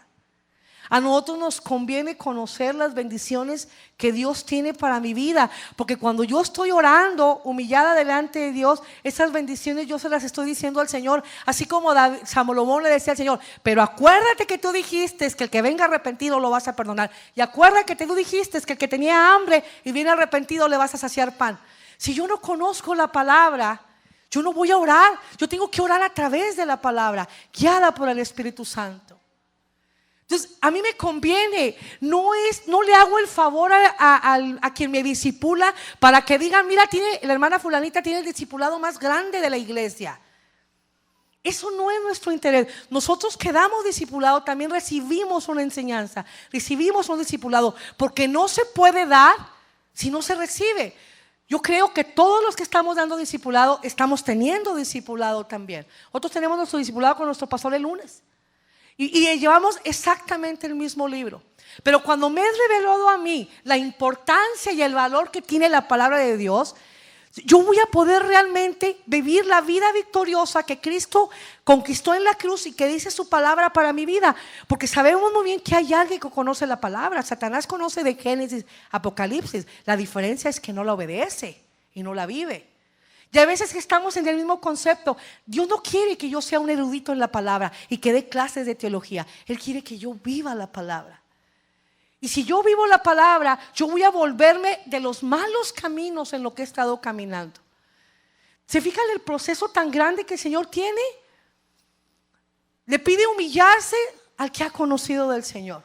Speaker 1: A nosotros nos conviene conocer las bendiciones que Dios tiene para mi vida, porque cuando yo estoy orando humillada delante de Dios, esas bendiciones yo se las estoy diciendo al Señor, así como Salomón le decía al Señor, pero acuérdate que tú dijiste que el que venga arrepentido lo vas a perdonar, y acuérdate que tú dijiste que el que tenía hambre y viene arrepentido le vas a saciar pan. Si yo no conozco la palabra, yo no voy a orar. Yo tengo que orar a través de la palabra, guiada por el Espíritu Santo. Entonces a mí me conviene, no le hago el favor a quien me discipula para que digan, mira, la hermana fulanita tiene el discipulado más grande de la iglesia. Eso no es nuestro interés. Nosotros que damos discipulado también recibimos una enseñanza, recibimos un discipulado, porque no se puede dar si no se recibe. Yo creo que todos los que estamos dando discipulado estamos teniendo discipulado también. Nosotros tenemos nuestro discipulado con nuestro pastor el lunes. Y llevamos exactamente el mismo libro. Pero cuando me es revelado a mí la importancia y el valor que tiene la palabra de Dios, yo voy a poder realmente vivir la vida victoriosa que Cristo conquistó en la cruz y que dice su palabra para mi vida. Porque sabemos muy bien que hay alguien que conoce la palabra. Satanás conoce de Génesis, Apocalipsis. La diferencia es que no la obedece y no la vive. Y a veces estamos en el mismo concepto. Dios no quiere que yo sea un erudito en la palabra y que dé clases de teología. Él quiere que yo viva la palabra. Y si yo vivo la palabra, yo voy a volverme de los malos caminos en lo que he estado caminando. ¿Se fijan el proceso tan grande que el Señor tiene? Le pide humillarse al que ha conocido del Señor.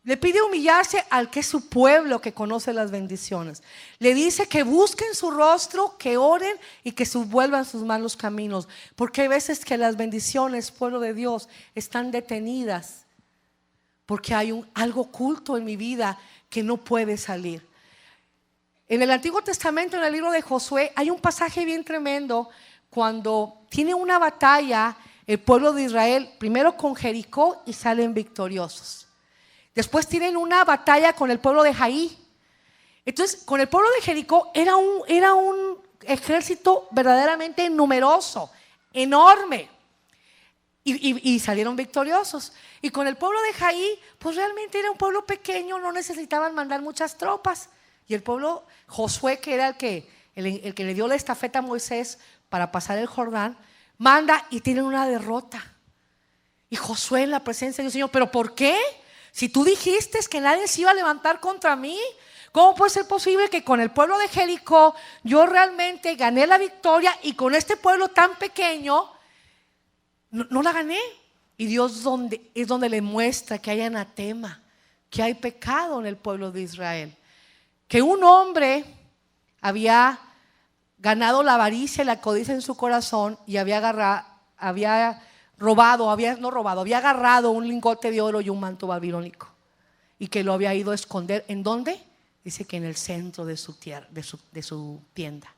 Speaker 1: Le pide humillarse al que es su pueblo, que conoce las bendiciones. Le dice que busquen su rostro, que oren y que vuelvan sus malos caminos. Porque hay veces que las bendiciones, pueblo de Dios, están detenidas. Porque hay algo oculto en mi vida que no puede salir. En el Antiguo Testamento, en el libro de Josué, hay un pasaje bien tremendo cuando tiene una batalla el pueblo de Israel, primero con Jericó, y salen victoriosos. Después tienen una batalla con el pueblo de Jaí. Entonces, con el pueblo de Jericó era un ejército verdaderamente numeroso, enorme. Y salieron victoriosos. Y con el pueblo de Jaí, pues realmente era un pueblo pequeño, no necesitaban mandar muchas tropas. Y el pueblo, Josué, que era el que le dio la estafeta a Moisés para pasar el Jordán, manda y tienen una derrota. Y Josué en la presencia del Señor, ¿pero por qué? Si tú dijiste que nadie se iba a levantar contra mí, ¿cómo puede ser posible que con el pueblo de Jericó yo realmente gané la victoria y con este pueblo tan pequeño no la gané? Y Dios es donde le muestra que hay anatema, que hay pecado en el pueblo de Israel. Que un hombre había ganado la avaricia y la codicia en su corazón y había agarrado un lingote de oro y un manto babilónico. y que lo había ido a esconder. ¿En dónde? Dice que en el centro de su tierra, de su tienda.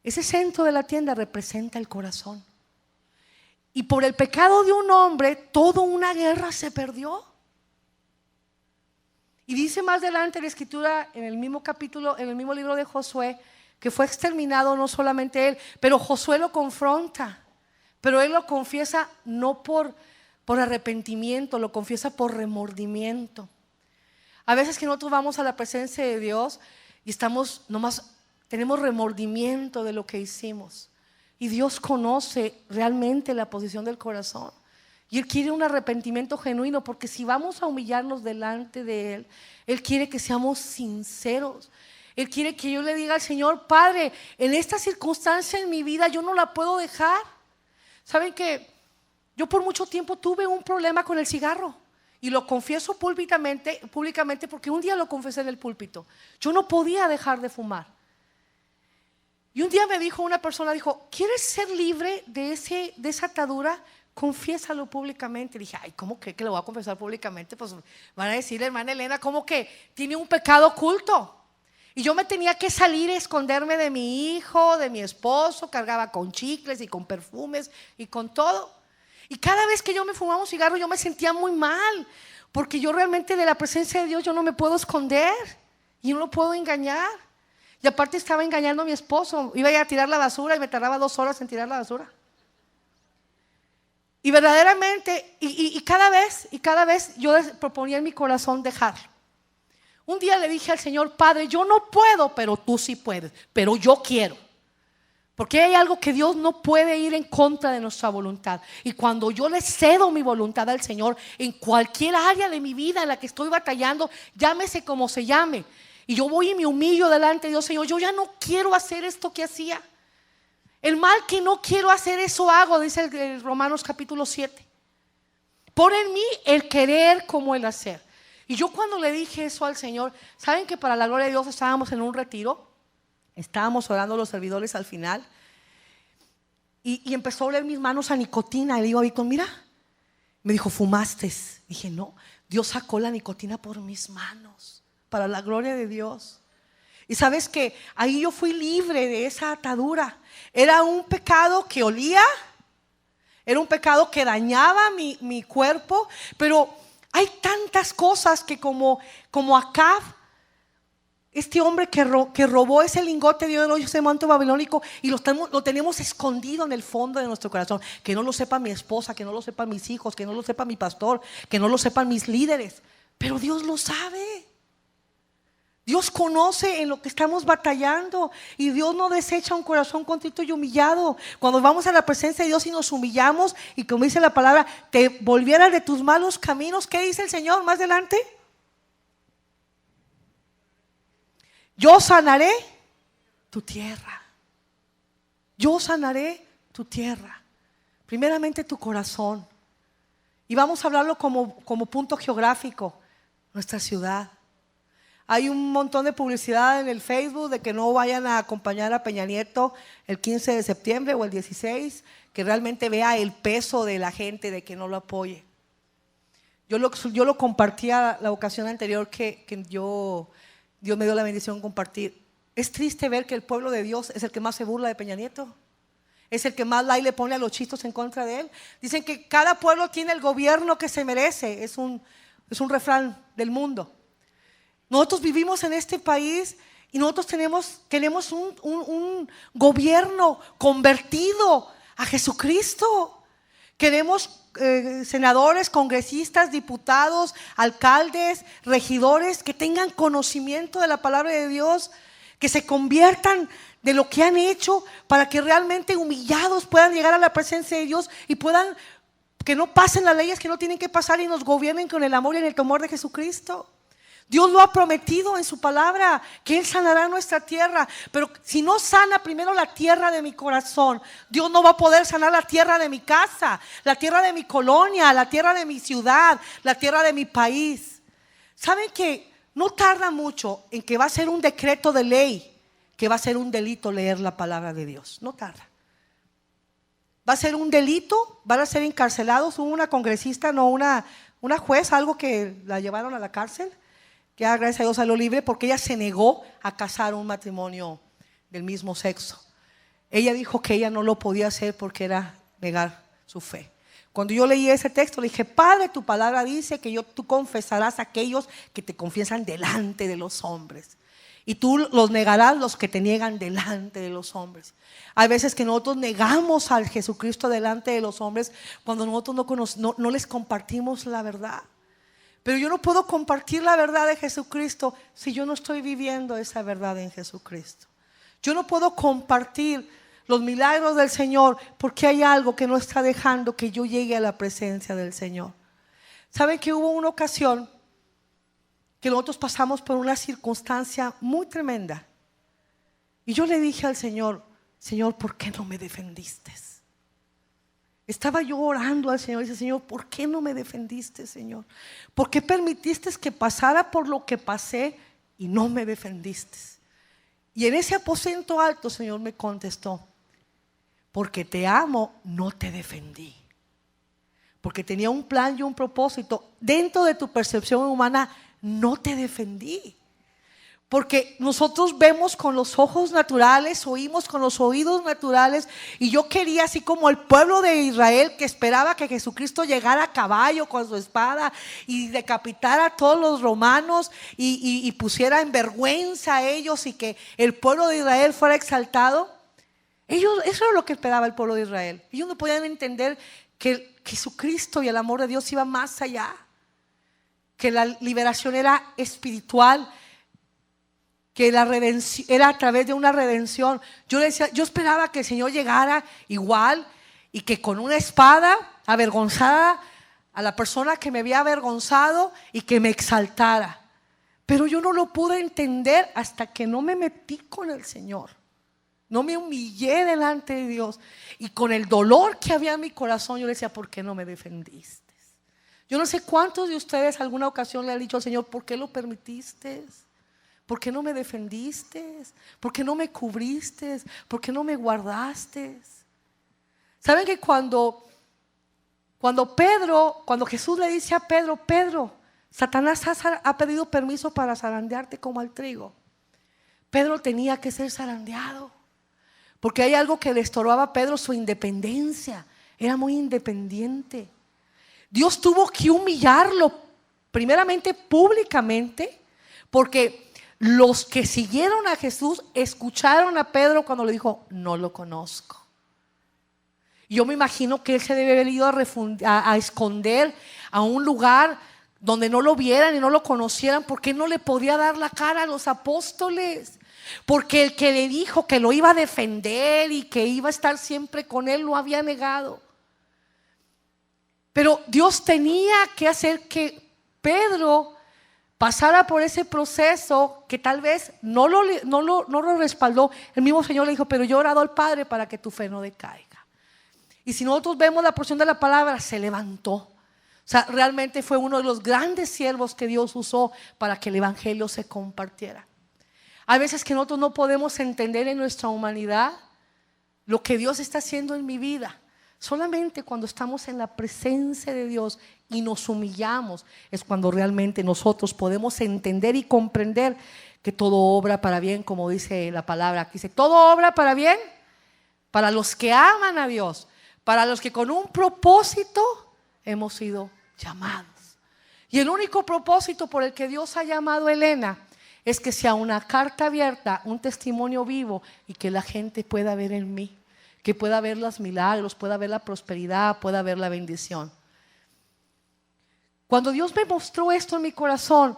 Speaker 1: Ese centro de la tienda representa el corazón. Y por el pecado de un hombre, toda una guerra se perdió. Y dice más adelante la escritura, en el mismo capítulo, en el mismo libro de Josué, que fue exterminado no solamente él, pero Josué lo confronta. Pero él lo confiesa no por arrepentimiento, lo confiesa por remordimiento. A veces que nosotros vamos a la presencia de Dios y estamos nomás, tenemos remordimiento de lo que hicimos. Y Dios conoce realmente la posición del corazón. Y Él quiere un arrepentimiento genuino, porque si vamos a humillarnos delante de Él, Él quiere que seamos sinceros. Él quiere que yo le diga al Señor: Padre, en esta circunstancia en mi vida yo no la puedo dejar. ¿Saben que yo por mucho tiempo tuve un problema con el cigarro? Y lo confieso públicamente porque un día lo confesé en el púlpito. Yo no podía dejar de fumar. Y un día me dijo una persona, dijo: ¿quieres ser libre de esa atadura? Confiésalo públicamente. Y dije: ay, ¿cómo que lo voy a confesar públicamente? Pues van a decir, hermana Elena, ¿cómo que tiene un pecado oculto? Y yo me tenía que salir a esconderme de mi hijo, de mi esposo. Cargaba con chicles y con perfumes y con todo. Y cada vez que yo me fumaba un cigarro yo me sentía muy mal, porque yo realmente de la presencia de Dios yo no me puedo esconder y no lo puedo engañar. Y aparte estaba engañando a mi esposo. Iba a ir a tirar la basura y me tardaba 2 horas en tirar la basura. Y verdaderamente, y cada vez yo proponía en mi corazón dejarlo. Un día le dije al Señor: Padre, yo no puedo, pero tú sí puedes, pero yo quiero. Porque hay algo que Dios no puede ir en contra de nuestra voluntad. Y cuando yo le cedo mi voluntad al Señor, en cualquier área de mi vida en la que estoy batallando, llámese como se llame, y yo voy y me humillo delante de Dios: Señor, yo ya no quiero hacer esto que hacía. El mal que no quiero hacer, eso hago, dice el Romanos capítulo 7. Pon en mí el querer como el hacer. Y yo cuando le dije eso al Señor, ¿saben que para la gloria de Dios estábamos en un retiro? Estábamos orando los servidores al final. Y empezó a oler mis manos a nicotina. Y le digo a Víctor: mira. Me dijo: ¿fumaste? Dije: no, Dios sacó la nicotina por mis manos, para la gloria de Dios. Y sabes que ahí yo fui libre de esa atadura. Era un pecado que olía, era un pecado que dañaba mi cuerpo. Pero hay tantas cosas que como Acab, este hombre que robó ese lingote de oro, ese manto babilónico, y lo tenemos escondido en el fondo de nuestro corazón. Que no lo sepa mi esposa, que no lo sepan mis hijos, que no lo sepa mi pastor, que no lo sepan mis líderes. Pero Dios lo sabe. Dios conoce en lo que estamos batallando, y Dios no desecha un corazón contrito y humillado. Cuando vamos a la presencia de Dios y nos humillamos, y como dice la palabra, te volvieras de tus malos caminos, ¿qué dice el Señor más adelante? Yo sanaré tu tierra. Yo sanaré tu tierra. Primeramente tu corazón. Y vamos a hablarlo como punto geográfico, nuestra ciudad. Hay un montón de publicidad en el Facebook de que no vayan a acompañar a Peña Nieto el 15 de septiembre o el 16, que realmente vea el peso de la gente, de que no lo apoye. Yo lo compartía la ocasión anterior que Dios me dio la bendición de compartir. Es triste ver que el pueblo de Dios es el que más se burla de Peña Nieto. Es el que más like le pone a los chistos en contra de él. Dicen que cada pueblo tiene el gobierno que se merece. Es un refrán del mundo. Nosotros vivimos en este país y nosotros queremos un gobierno convertido a Jesucristo. Queremos senadores, congresistas, diputados, alcaldes, regidores que tengan conocimiento de la palabra de Dios, que se conviertan de lo que han hecho, para que realmente humillados puedan llegar a la presencia de Dios y puedan, que no pasen las leyes que no tienen que pasar, y nos gobiernen con el amor y el temor de Jesucristo. Dios lo ha prometido en su palabra, que Él sanará nuestra tierra. Pero si no sana primero la tierra de mi corazón, Dios no va a poder sanar la tierra de mi casa, la tierra de mi colonia, la tierra de mi ciudad, la tierra de mi país. ¿Saben que no tarda mucho en que va a ser un decreto de ley, que va a ser un delito leer la palabra de Dios? No tarda. Va a ser un delito, van a ser encarcelados. Hubo una congresista, no, una una jueza, algo que la llevaron a la cárcel, que gracias a Dios salió libre porque ella se negó a casar un matrimonio del mismo sexo. Ella dijo que ella no lo podía hacer porque era negar su fe. Cuando yo leí ese texto le dije: Padre, tu palabra dice que tú confesarás a aquellos que te confiesan delante de los hombres, y tú los negarás los que te niegan delante de los hombres. Hay veces que nosotros negamos al Jesucristo delante de los hombres cuando nosotros no les compartimos la verdad. Pero yo no puedo compartir la verdad de Jesucristo si yo no estoy viviendo esa verdad en Jesucristo. Yo no puedo compartir los milagros del Señor porque hay algo que no está dejando que yo llegue a la presencia del Señor. ¿Saben que hubo una ocasión que nosotros pasamos por una circunstancia muy tremenda? Y yo le dije al Señor: Señor, ¿por qué no me defendiste? Estaba yo orando al Señor y dije: Señor, ¿por qué no me defendiste, Señor? ¿Por qué permitiste que pasara por lo que pasé y no me defendiste? Y en ese aposento alto, Señor me contestó: porque te amo, no te defendí. Porque tenía un plan y un propósito. Dentro de tu percepción humana, no te defendí. Porque nosotros vemos con los ojos naturales, oímos con los oídos naturales, y yo quería, así como el pueblo de Israel que esperaba que Jesucristo llegara a caballo con su espada y decapitara a todos los romanos y pusiera en vergüenza a ellos, y que el pueblo de Israel fuera exaltado. Eso era lo que esperaba el pueblo de Israel. Ellos no podían entender que Jesucristo y el amor de Dios iba más allá, que la liberación era espiritual, que la redención era a través de una redención. Yo esperaba que el Señor llegara igual, y que con una espada avergonzara a la persona que me había avergonzado y que me exaltara. Pero yo no lo pude entender hasta que no me metí con el Señor, no me humillé delante de Dios, y con el dolor que había en mi corazón yo le decía: ¿por qué no me defendiste? Yo no sé cuántos de ustedes alguna ocasión le han dicho al Señor: ¿por qué lo permitiste? ¿Por qué no me defendiste? ¿Por qué no me cubriste? ¿Por qué no me guardaste? ¿Saben que cuando Jesús le dice a Pedro: Pedro, Satanás ha pedido permiso para zarandearte como al trigo? Pedro tenía que ser zarandeado, porque hay algo que le estorbaba a Pedro: su independencia. Era muy independiente. Dios tuvo que humillarlo, primeramente públicamente, porque los que siguieron a Jesús escucharon a Pedro cuando le dijo: no lo conozco. Yo me imagino que él se debe haber ido a esconder a un lugar donde no lo vieran y no lo conocieran, porque él no le podía dar la cara a los apóstoles, porque el que le dijo que lo iba a defender y que iba a estar siempre con él lo había negado. Pero Dios tenía que hacer que Pedro pasara por ese proceso que tal vez no lo respaldó. El mismo Señor le dijo: pero yo he orado al Padre para que tu fe no decaiga. Y si nosotros vemos la porción de la palabra, se levantó. O sea, realmente fue uno de los grandes siervos que Dios usó para que el evangelio se compartiera. Hay veces que nosotros no podemos entender en nuestra humanidad lo que Dios está haciendo en mi vida. Solamente cuando estamos en la presencia de Dios y nos humillamos es cuando realmente nosotros podemos entender y comprender que todo obra para bien, como dice la palabra. Aquí dice: todo obra para bien para los que aman a Dios, para los que con un propósito hemos sido llamados. Y el único propósito por el que Dios ha llamado a Elena es que sea una carta abierta, un testimonio vivo, y que la gente pueda ver en mí, que pueda ver los milagros, pueda ver la prosperidad, pueda ver la bendición. Cuando Dios me mostró esto en mi corazón,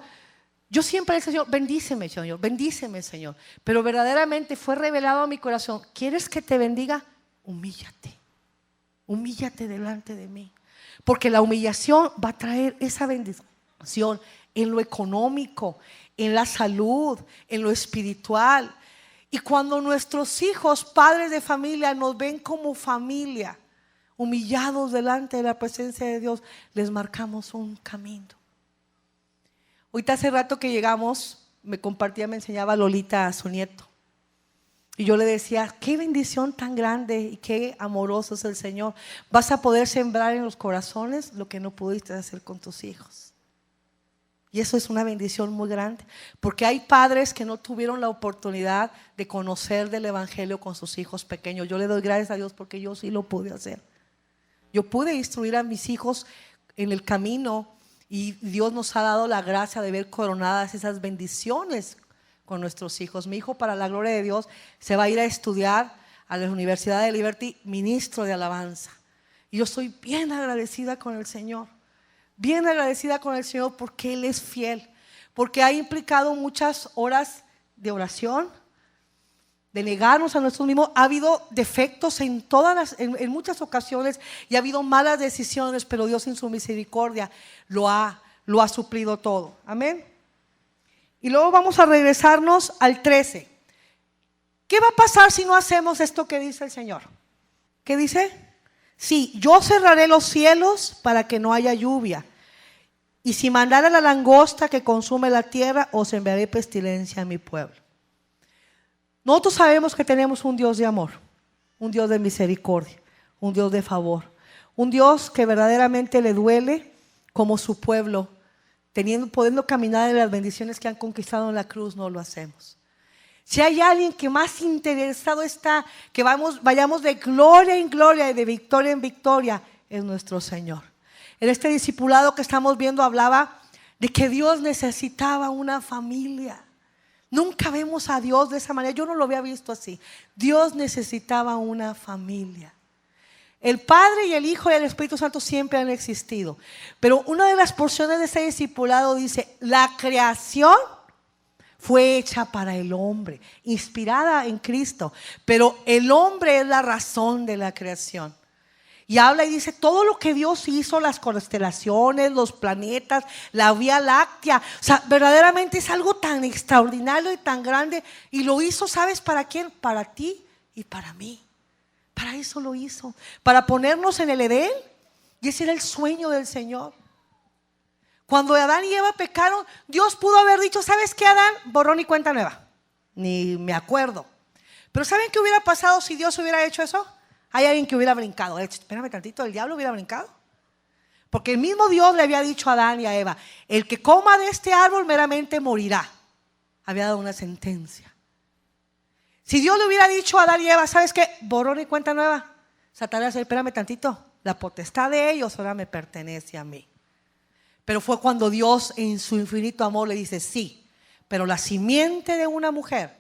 Speaker 1: yo siempre le decía: Señor, bendíceme, Señor, bendíceme, Señor. Pero verdaderamente fue revelado a mi corazón: ¿quieres que te bendiga? Humíllate delante de mí, porque la humillación va a traer esa bendición en lo económico, en la salud, en lo espiritual. Y cuando nuestros hijos, padres de familia, nos ven como familia, humillados delante de la presencia de Dios, les marcamos un camino. Ahorita hace rato que llegamos, me enseñaba Lolita a su nieto. Y yo le decía, qué bendición tan grande y qué amoroso es el Señor. Vas a poder sembrar en los corazones lo que no pudiste hacer con tus hijos. Y eso es una bendición muy grande, porque hay padres que no tuvieron la oportunidad de conocer del evangelio con sus hijos pequeños. Yo le doy gracias a Dios porque yo sí lo pude hacer. Yo pude instruir a mis hijos en el camino y Dios nos ha dado la gracia de ver coronadas esas bendiciones con nuestros hijos. Mi hijo, para la gloria de Dios, se va a ir a estudiar a la Universidad de Liberty, ministro de alabanza. Y yo estoy bien agradecida con el Señor. Bien agradecida con el Señor porque Él es fiel, porque ha implicado muchas horas de oración, de negarnos a nosotros mismos. Ha habido defectos en muchas ocasiones y ha habido malas decisiones, pero Dios en su misericordia lo ha suplido todo. Amén. Y luego vamos a regresarnos al 13. ¿Qué va a pasar si no hacemos esto que dice el Señor? ¿Qué dice? Sí, yo cerraré los cielos para que no haya lluvia. Y si mandara la langosta que consume la tierra, os enviaré pestilencia a mi pueblo. Nosotros sabemos que tenemos un Dios de amor, un Dios de misericordia, un Dios de favor, un Dios que verdaderamente le duele como su pueblo, pudiendo caminar en las bendiciones que han conquistado en la cruz, no lo hacemos. Si hay alguien que más interesado está que vayamos de gloria en gloria y de victoria en victoria, es nuestro Señor. En este discipulado que estamos viendo hablaba de que Dios necesitaba una familia. Nunca vemos a Dios de esa manera. Yo no lo había visto así. Dios necesitaba una familia. El Padre y el Hijo y el Espíritu Santo siempre han existido. Pero una de las porciones de ese discipulado dice: la creación fue hecha para el hombre, inspirada en Cristo, pero el hombre es la razón de la creación. Y habla y dice todo lo que Dios hizo, las constelaciones, los planetas, la Vía Láctea. O sea, verdaderamente es algo tan extraordinario y tan grande. Y lo hizo, ¿sabes para quién? Para ti y para mí. Para eso lo hizo, para ponernos en el Edén. Y ese era el sueño del Señor. Cuando Adán y Eva pecaron, Dios pudo haber dicho: ¿sabes qué, Adán? Borrón y cuenta nueva. Ni me acuerdo. Pero ¿saben qué hubiera pasado si Dios hubiera hecho eso? Hay alguien que hubiera brincado. Espérame tantito, ¿el diablo hubiera brincado? Porque el mismo Dios le había dicho a Adán y a Eva: el que coma de este árbol meramente morirá. Había dado una sentencia. Si Dios le hubiera dicho a Adán y Eva: ¿sabes qué? Borrón y cuenta nueva. Satanás, espérame tantito, la potestad de ellos ahora me pertenece a mí. Pero fue cuando Dios en su infinito amor le dice: sí, pero la simiente de una mujer,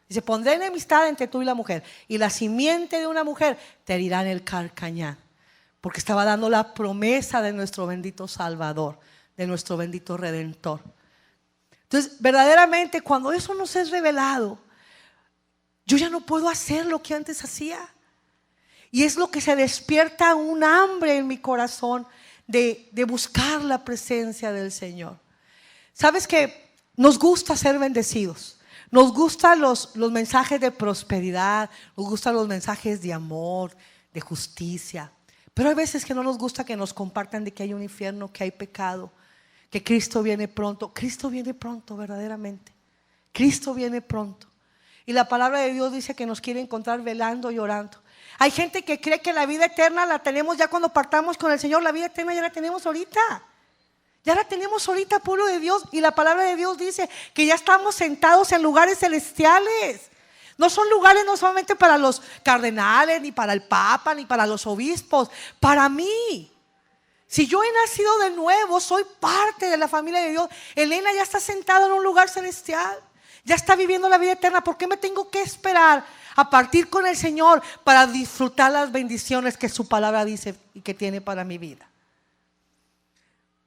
Speaker 1: dice, pondré enemistad entre tú y la mujer, y la simiente de una mujer te herirá en el calcañar. Porque estaba dando la promesa de nuestro bendito Salvador, de nuestro bendito Redentor. Entonces, verdaderamente, cuando eso nos es revelado, yo ya no puedo hacer lo que antes hacía. Y es lo que se despierta un hambre en mi corazón de buscar la presencia del Señor. ¿Sabes que nos gusta ser bendecidos? Nos gustan los mensajes de prosperidad, nos gustan los mensajes de amor, de justicia. Pero hay veces que no nos gusta que nos compartan de que hay un infierno, que hay pecado, que Cristo viene pronto. Cristo viene pronto, verdaderamente. Cristo viene pronto. Y la palabra de Dios dice que nos quiere encontrar velando y orando. Hay gente que cree que la vida eterna la tenemos ya cuando partamos con el Señor. La vida eterna ya la tenemos ahorita. Ya la tenemos ahorita, pueblo de Dios. Y la palabra de Dios dice que ya estamos sentados en lugares celestiales. No son lugares no solamente para los cardenales, ni para el Papa, ni para los obispos. Para mí. Si yo he nacido de nuevo, soy parte de la familia de Dios. Elena ya está sentada en un lugar celestial. Ya está viviendo la vida eterna. ¿Por qué me tengo que esperar a partir con el Señor para disfrutar las bendiciones que su palabra dice y que tiene para mi vida?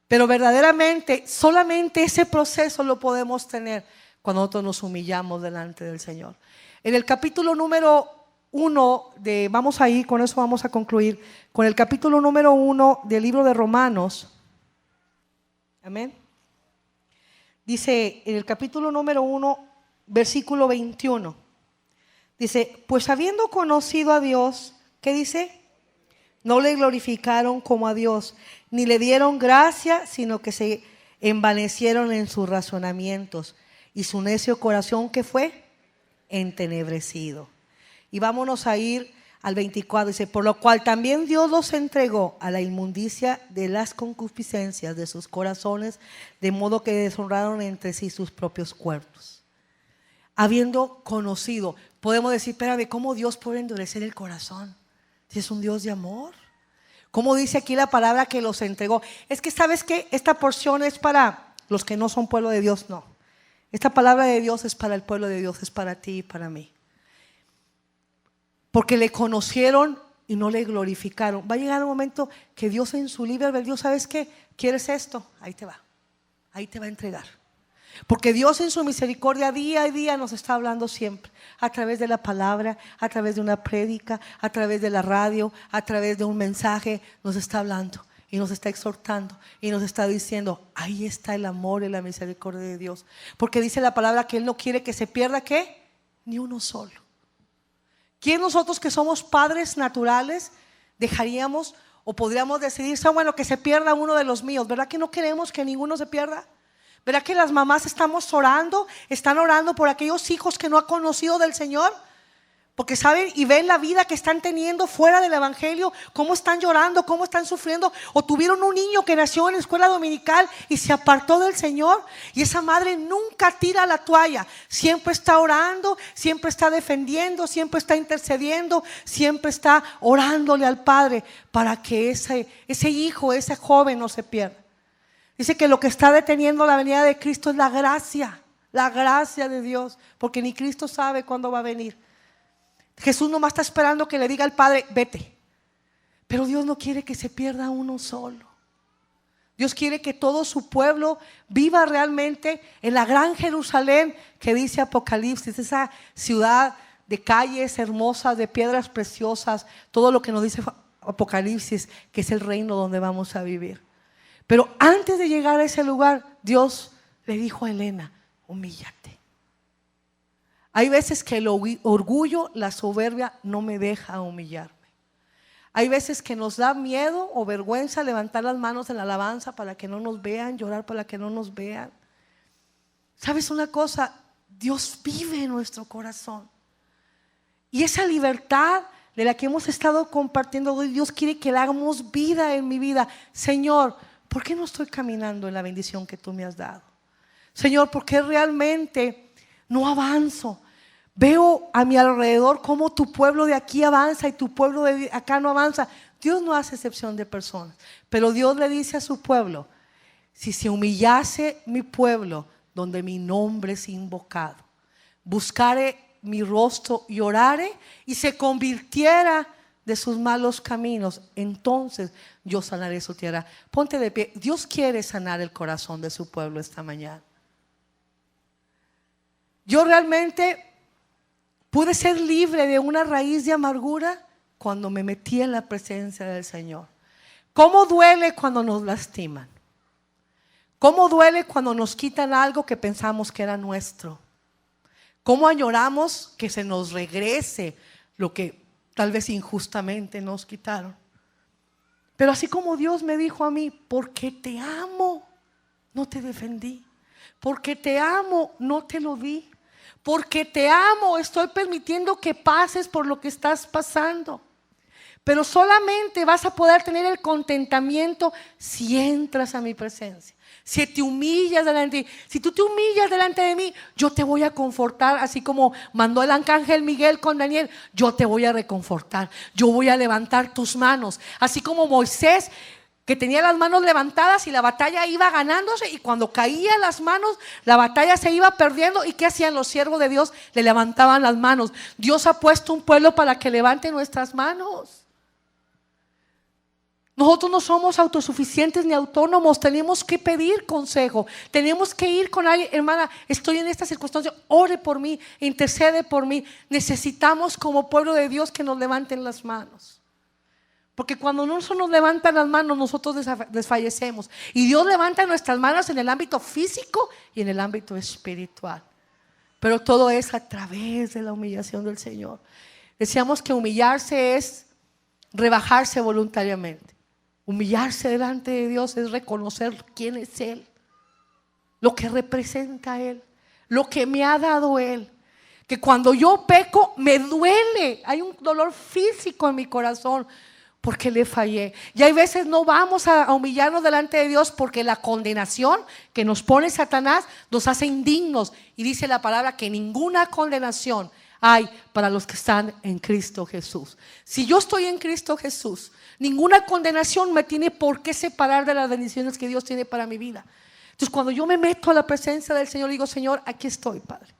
Speaker 1: Pero verdaderamente, solamente ese proceso lo podemos tener cuando nosotros nos humillamos delante del Señor. En el capítulo número 1 vamos a ir, con eso vamos a concluir, con el capítulo número 1 del libro de Romanos. Amén. Dice en el capítulo número 1, versículo 21. Dice, pues habiendo conocido a Dios, ¿qué dice? No le glorificaron como a Dios, ni le dieron gracia, sino que se envanecieron en sus razonamientos. Y su necio corazón, ¿qué fue? Entenebrecido. Y vámonos a ir al 24. Dice, por lo cual también Dios los entregó a la inmundicia de las concupiscencias de sus corazones, de modo que deshonraron entre sí sus propios cuerpos. Habiendo conocido, podemos decir, espérame, ¿cómo Dios puede endurecer el corazón? Si es un Dios de amor. ¿Cómo dice aquí la palabra que los entregó? Es que ¿sabes qué? Esta porción es para los que no son pueblo de Dios, no. Esta palabra de Dios es para el pueblo de Dios, es para ti y para mí. Porque le conocieron y no le glorificaron. Va a llegar un momento que Dios en su libre albedrío, ¿sabes qué? ¿Quieres esto? Ahí te va a entregar. Porque Dios en su misericordia día a día nos está hablando siempre, a través de la palabra, a través de una prédica, a través de la radio, a través de un mensaje, nos está hablando y nos está exhortando y nos está diciendo, ahí está el amor y la misericordia de Dios. Porque dice la palabra que Él no quiere que se pierda, ¿qué? Ni uno solo. ¿Quién nosotros que somos padres naturales dejaríamos o podríamos decidir, bueno, que se pierda uno de los míos? ¿Verdad que no queremos que ninguno se pierda? ¿Verdad que las mamás están orando por aquellos hijos que no han conocido del Señor? Porque saben y ven la vida que están teniendo fuera del evangelio, cómo están llorando, cómo están sufriendo. O tuvieron un niño que nació en la escuela dominical y se apartó del Señor, y esa madre nunca tira la toalla, siempre está orando, siempre está defendiendo, siempre está intercediendo, siempre está orándole al Padre para que ese hijo, ese joven no se pierda. Dice que lo que está deteniendo la venida de Cristo es la gracia de Dios, porque ni Cristo sabe cuándo va a venir. Jesús nomás está esperando que le diga al Padre, vete. Pero Dios no quiere que se pierda uno solo. Dios quiere que todo su pueblo viva realmente en la gran Jerusalén que dice Apocalipsis, esa ciudad de calles hermosas, de piedras preciosas, todo lo que nos dice Apocalipsis, que es el reino donde vamos a vivir. Pero antes de llegar a ese lugar, Dios le dijo a Elena, humíllate. Hay veces que el orgullo, la soberbia no me deja humillarme. Hay veces que nos da miedo o vergüenza levantar las manos en la alabanza para que no nos vean, llorar para que no nos vean. ¿Sabes una cosa? Dios vive en nuestro corazón. Y esa libertad de la que hemos estado compartiendo hoy, Dios quiere que le hagamos vida en mi vida. Señor, ¿por qué no estoy caminando en la bendición que tú me has dado? Señor, ¿por qué realmente no avanzo? Veo a mi alrededor cómo tu pueblo de aquí avanza y tu pueblo de acá no avanza. Dios no hace excepción de personas, pero Dios le dice a su pueblo, si se humillase mi pueblo donde mi nombre es invocado, buscare mi rostro y orare y se convirtiera de sus malos caminos, entonces yo sanaré su tierra. Ponte de pie. Dios quiere sanar el corazón de su pueblo esta mañana. Yo realmente pude ser libre de una raíz de amargura cuando me metí en la presencia del Señor. ¿Cómo duele cuando nos lastiman? ¿Cómo duele cuando nos quitan algo que pensamos que era nuestro? ¿Cómo añoramos que se nos regrese lo que tal vez injustamente nos quitaron? Pero así como Dios me dijo a mí, porque te amo, no te defendí. Porque te amo, no te lo di. Porque te amo, estoy permitiendo que pases por lo que estás pasando. Pero solamente vas a poder tener el contentamiento si entras a mi presencia. Si te humillas delante de mí, si tú te humillas delante de mí, yo te voy a confortar, así como mandó el arcángel Miguel con Daniel, yo te voy a reconfortar, yo voy a levantar tus manos, así como Moisés, que tenía las manos levantadas y la batalla iba ganándose, y cuando caían las manos, la batalla se iba perdiendo. ¿Y qué hacían los siervos de Dios? Le levantaban las manos. Dios ha puesto un pueblo para que levante nuestras manos. Nosotros no somos autosuficientes ni autónomos, tenemos que pedir consejo, tenemos que ir con alguien. Hermana, estoy en esta circunstancia, ore por mí, intercede por mí. Necesitamos como pueblo de Dios que nos levanten las manos, porque cuando no nos levantan las manos, nosotros desfallecemos. Y Dios levanta nuestras manos en el ámbito físico y en el ámbito espiritual, pero todo es a través de la humillación del Señor. Decíamos que humillarse es rebajarse voluntariamente. Humillarse delante de Dios es reconocer quién es Él, lo que representa Él, lo que me ha dado Él. que cuando yo peco me duele, hay un dolor físico en mi corazón porque le fallé. Y hay veces no vamos a humillarnos delante de Dios porque la condenación que nos pone Satanás nos hace indignos. Y dice la palabra que ninguna condenación hay para los que están en Cristo Jesús. Si yo estoy en Cristo Jesús, ninguna condenación me tiene por qué separar de las bendiciones que Dios tiene para mi vida. Entonces cuando yo me meto a la presencia del Señor, digo: Señor, aquí estoy, Padre,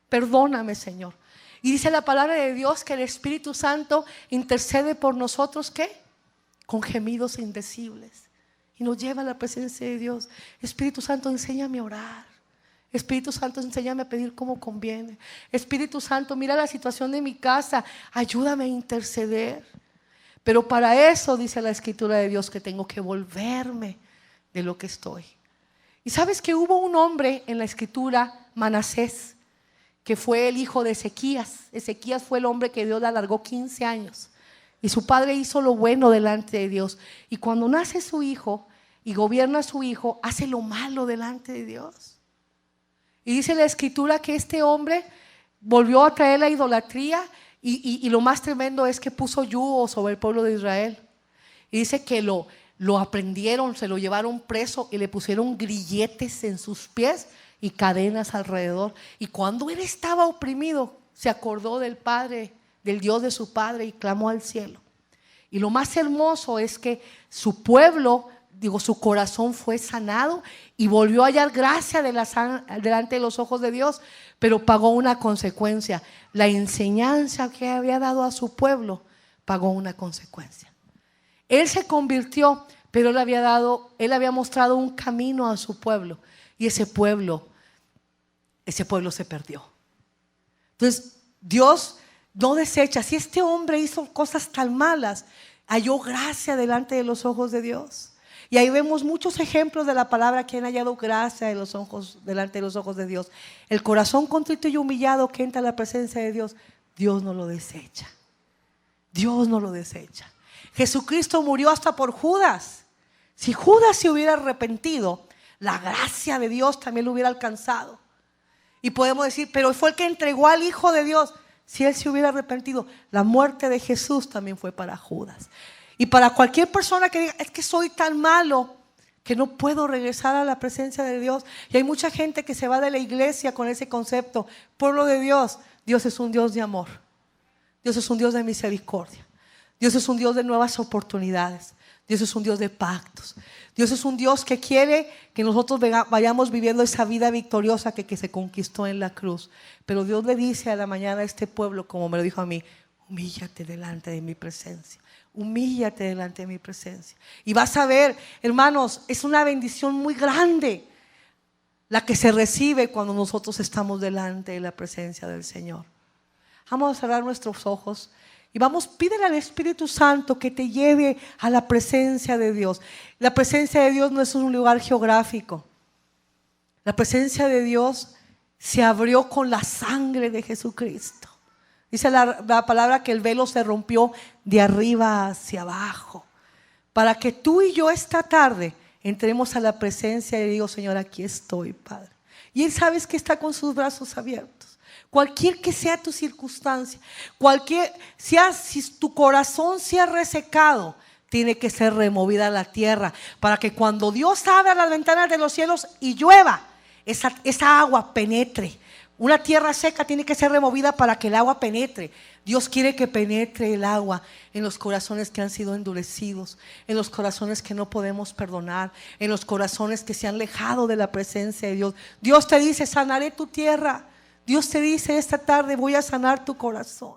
Speaker 1: perdóname, Señor. Y dice la palabra de Dios que el Espíritu Santo intercede por nosotros, ¿qué? Con gemidos indecibles. Y nos lleva a la presencia de Dios. Espíritu Santo, enséñame a orar. Espíritu Santo, enséñame a pedir como conviene. Espíritu Santo, mira la situación de mi casa, ayúdame a interceder. Pero para eso dice la Escritura de Dios que tengo que volverme de lo que estoy. Y sabes que hubo un hombre en la Escritura, Manasés, que fue el hijo de Ezequías. Ezequías fue el hombre que Dios le alargó 15 años. Y su padre hizo lo bueno delante de Dios. Y cuando nace su hijo y gobierna a su hijo, hace lo malo delante de Dios. Y dice la Escritura que este hombre volvió a traer la idolatría y lo más tremendo es que puso yugo sobre el pueblo de Israel. Y dice que lo aprendieron, se lo llevaron preso y le pusieron grilletes en sus pies y cadenas alrededor. Y cuando él estaba oprimido, se acordó del Padre, del Dios de su padre, y clamó al cielo. Y lo más hermoso es que su pueblo, su corazón fue sanado y volvió a hallar gracia delante de los ojos de Dios, pero pagó una consecuencia. La enseñanza que había dado a su pueblo pagó una consecuencia. Él se convirtió, pero él había mostrado un camino a su pueblo, y ese pueblo se perdió. Entonces Dios no desecha. Si este hombre hizo cosas tan malas, halló gracia delante de los ojos de Dios. Y ahí vemos muchos ejemplos de la palabra que han hallado gracia delante de los ojos de Dios. El corazón contrito y humillado que entra a la presencia de Dios, Dios no lo desecha. Dios no lo desecha. Jesucristo murió hasta por Judas. Si Judas se hubiera arrepentido, la gracia de Dios también lo hubiera alcanzado. Y podemos decir: pero fue el que entregó al Hijo de Dios. Si él se hubiera arrepentido, la muerte de Jesús también fue para Judas. Y para cualquier persona que diga: es que soy tan malo que no puedo regresar a la presencia de Dios. Y hay mucha gente que se va de la iglesia con ese concepto. Pueblo de Dios, Dios es un Dios de amor. Dios es un Dios de misericordia. Dios es un Dios de nuevas oportunidades. Dios es un Dios de pactos. Dios es un Dios que quiere que nosotros vayamos viviendo esa vida victoriosa que se conquistó en la cruz. Pero Dios le dice a la mañana a este pueblo, como me lo dijo a mí: humíllate delante de mi presencia. Humíllate delante de mi presencia. Y vas a ver, hermanos, es una bendición muy grande la que se recibe cuando nosotros estamos delante de la presencia del Señor. Vamos a cerrar nuestros ojos y pídele al Espíritu Santo que te lleve a la presencia de Dios. La presencia de Dios no es un lugar geográfico. La presencia de Dios se abrió con la sangre de Jesucristo. Dice la palabra que el velo se rompió de arriba hacia abajo, para que tú y yo esta tarde entremos a la presencia y digo: Señor, aquí estoy, Padre. Y Él, sabes que está con sus brazos abiertos. Cualquier que sea tu circunstancia, si tu corazón se ha resecado, tiene que ser removida a la tierra, para que cuando Dios abra las ventanas de los cielos y llueva, esa agua penetre. Una tierra seca tiene que ser removida para que el agua penetre. Dios quiere que penetre el agua en los corazones que han sido endurecidos, en los corazones que no podemos perdonar, en los corazones que se han alejado de la presencia de Dios. Dios te dice: sanaré tu tierra. Dios te dice esta tarde: voy a sanar tu corazón.